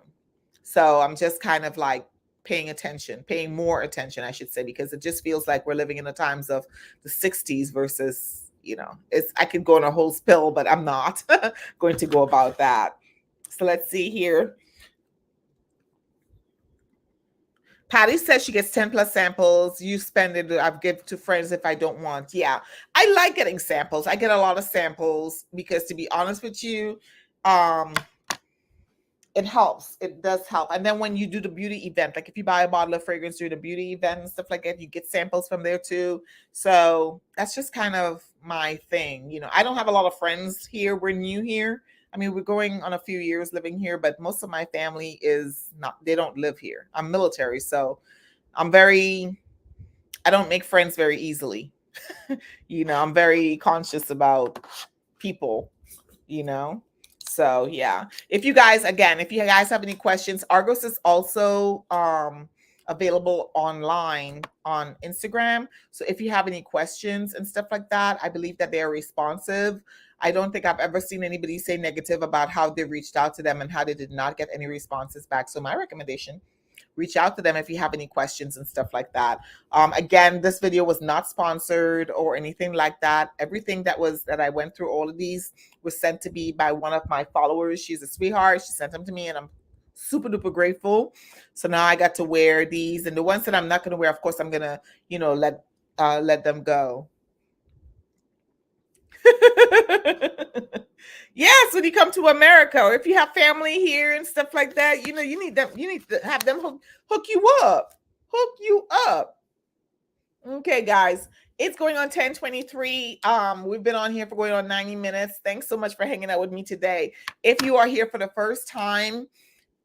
So I'm just kind of like paying more attention, I should say, because it just feels like we're living in the times of the 60s versus, I could go on a whole spill, but I'm not going to go about that. So let's see here. Patty says she gets 10 plus samples. You spend it. I've give to friends if I don't want. Yeah. I like getting samples. I get a lot of samples because, to be honest with you, it helps. It does help. And then when you do the beauty event, like if you buy a bottle of fragrance through the beauty event and stuff like that, you get samples from there too. So that's just kind of my thing. I don't have a lot of friends here. We're new here. I mean, we're going on a few years living here, but most of my family they don't live here. I'm military, so I don't make friends very easily. I'm very conscious about people, So yeah, if you guys have any questions, Argos is also available online on Instagram. So if you have any questions and stuff like that, I believe that they are responsive. I don't think I've ever seen anybody say negative about how they reached out to them and how they did not get any responses back. So my recommendation, reach out to them if you have any questions and stuff like that. Again, this video was not sponsored or anything like that. Everything that I went through, all of these was sent to me by one of my followers. She's a sweetheart. She sent them to me and I'm super duper grateful. So now I got to wear these, and the ones that I'm not going to wear, of course, I'm going to, let them go. Yes, when you come to America, or if you have family here and stuff like that, you need to have them hook you up. Okay, guys, it's going on 10:23. We've been on here for going on 90 minutes. Thanks so much for hanging out with me today. If you are here for the first time,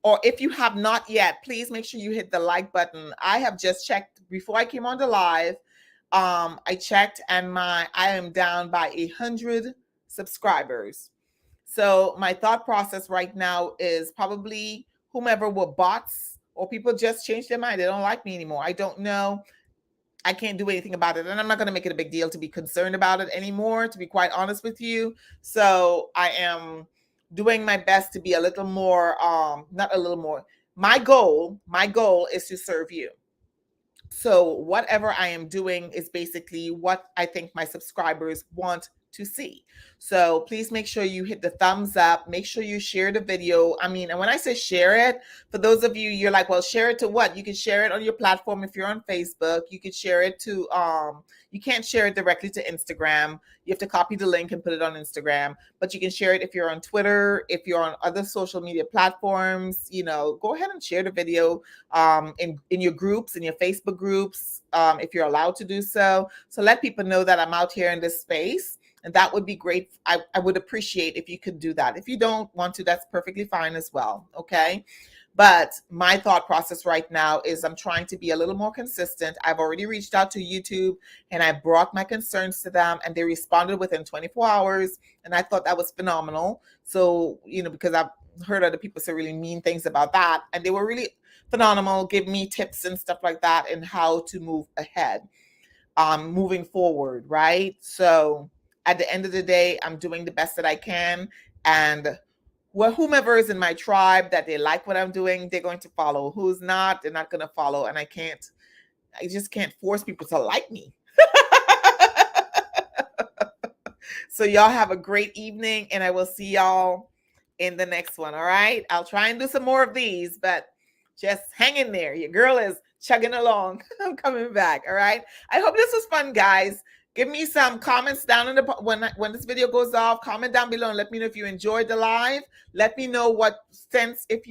or if you have not yet, please make sure you hit the like button. I have just checked before I came on the live. I checked and I am down by 100 subscribers. So my thought process right now is probably whomever were bots or people just changed their mind. They don't like me anymore. I don't know. I can't do anything about it. And I'm not going to make it a big deal to be concerned about it anymore, to be quite honest with you. So I am doing my best to be a little more, not a little more. My goal is to serve you. So whatever I am doing is basically what I think my subscribers want to see. So please make sure you hit the thumbs up. Make sure you share the video. I mean, and when I say share it, for those of you, you're like, well, share it to what? You can share it on your platform if you're on Facebook. You can share it to, you can't share it directly to Instagram. You have to copy the link and put it on Instagram. But you can share it if you're on Twitter, if you're on other social media platforms. You know, go ahead and share the video in your groups, in your Facebook groups, if you're allowed to do so. So let people know that I'm out here in this space. And that would be great. I would appreciate if you could do that. If you don't want to, that's perfectly fine as well. Okay. But my thought process right now is I'm trying to be a little more consistent. I've already reached out to YouTube and I brought my concerns to them and they responded within 24 hours. And I thought that was phenomenal. So, you know, because I've heard other people say really mean things about that. And they were really phenomenal, give me tips and stuff like that and how to move ahead, moving forward, right? So at the end of the day, I'm doing the best that I can. And whomever is in my tribe that they like what I'm doing, they're going to follow. Who's not, they're not going to follow. And I just can't force people to like me. So y'all have a great evening and I will see y'all in the next one. All right. I'll try and do some more of these, but just hang in there. Your girl is chugging along. I'm coming back. All right. I hope this was fun, guys. Give me some comments down in the when this video goes off. Comment down below and let me know if you enjoyed the live. Let me know what sense, if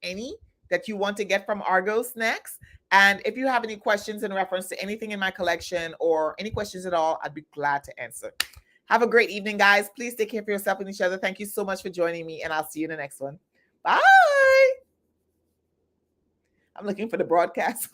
any, that you want to get from Argos next. And if you have any questions in reference to anything in my collection or any questions at all, I'd be glad to answer. Have a great evening, guys. Please take care of yourself and each other. Thank you so much for joining me, and I'll see you in the next one. Bye. I'm looking for the broadcast.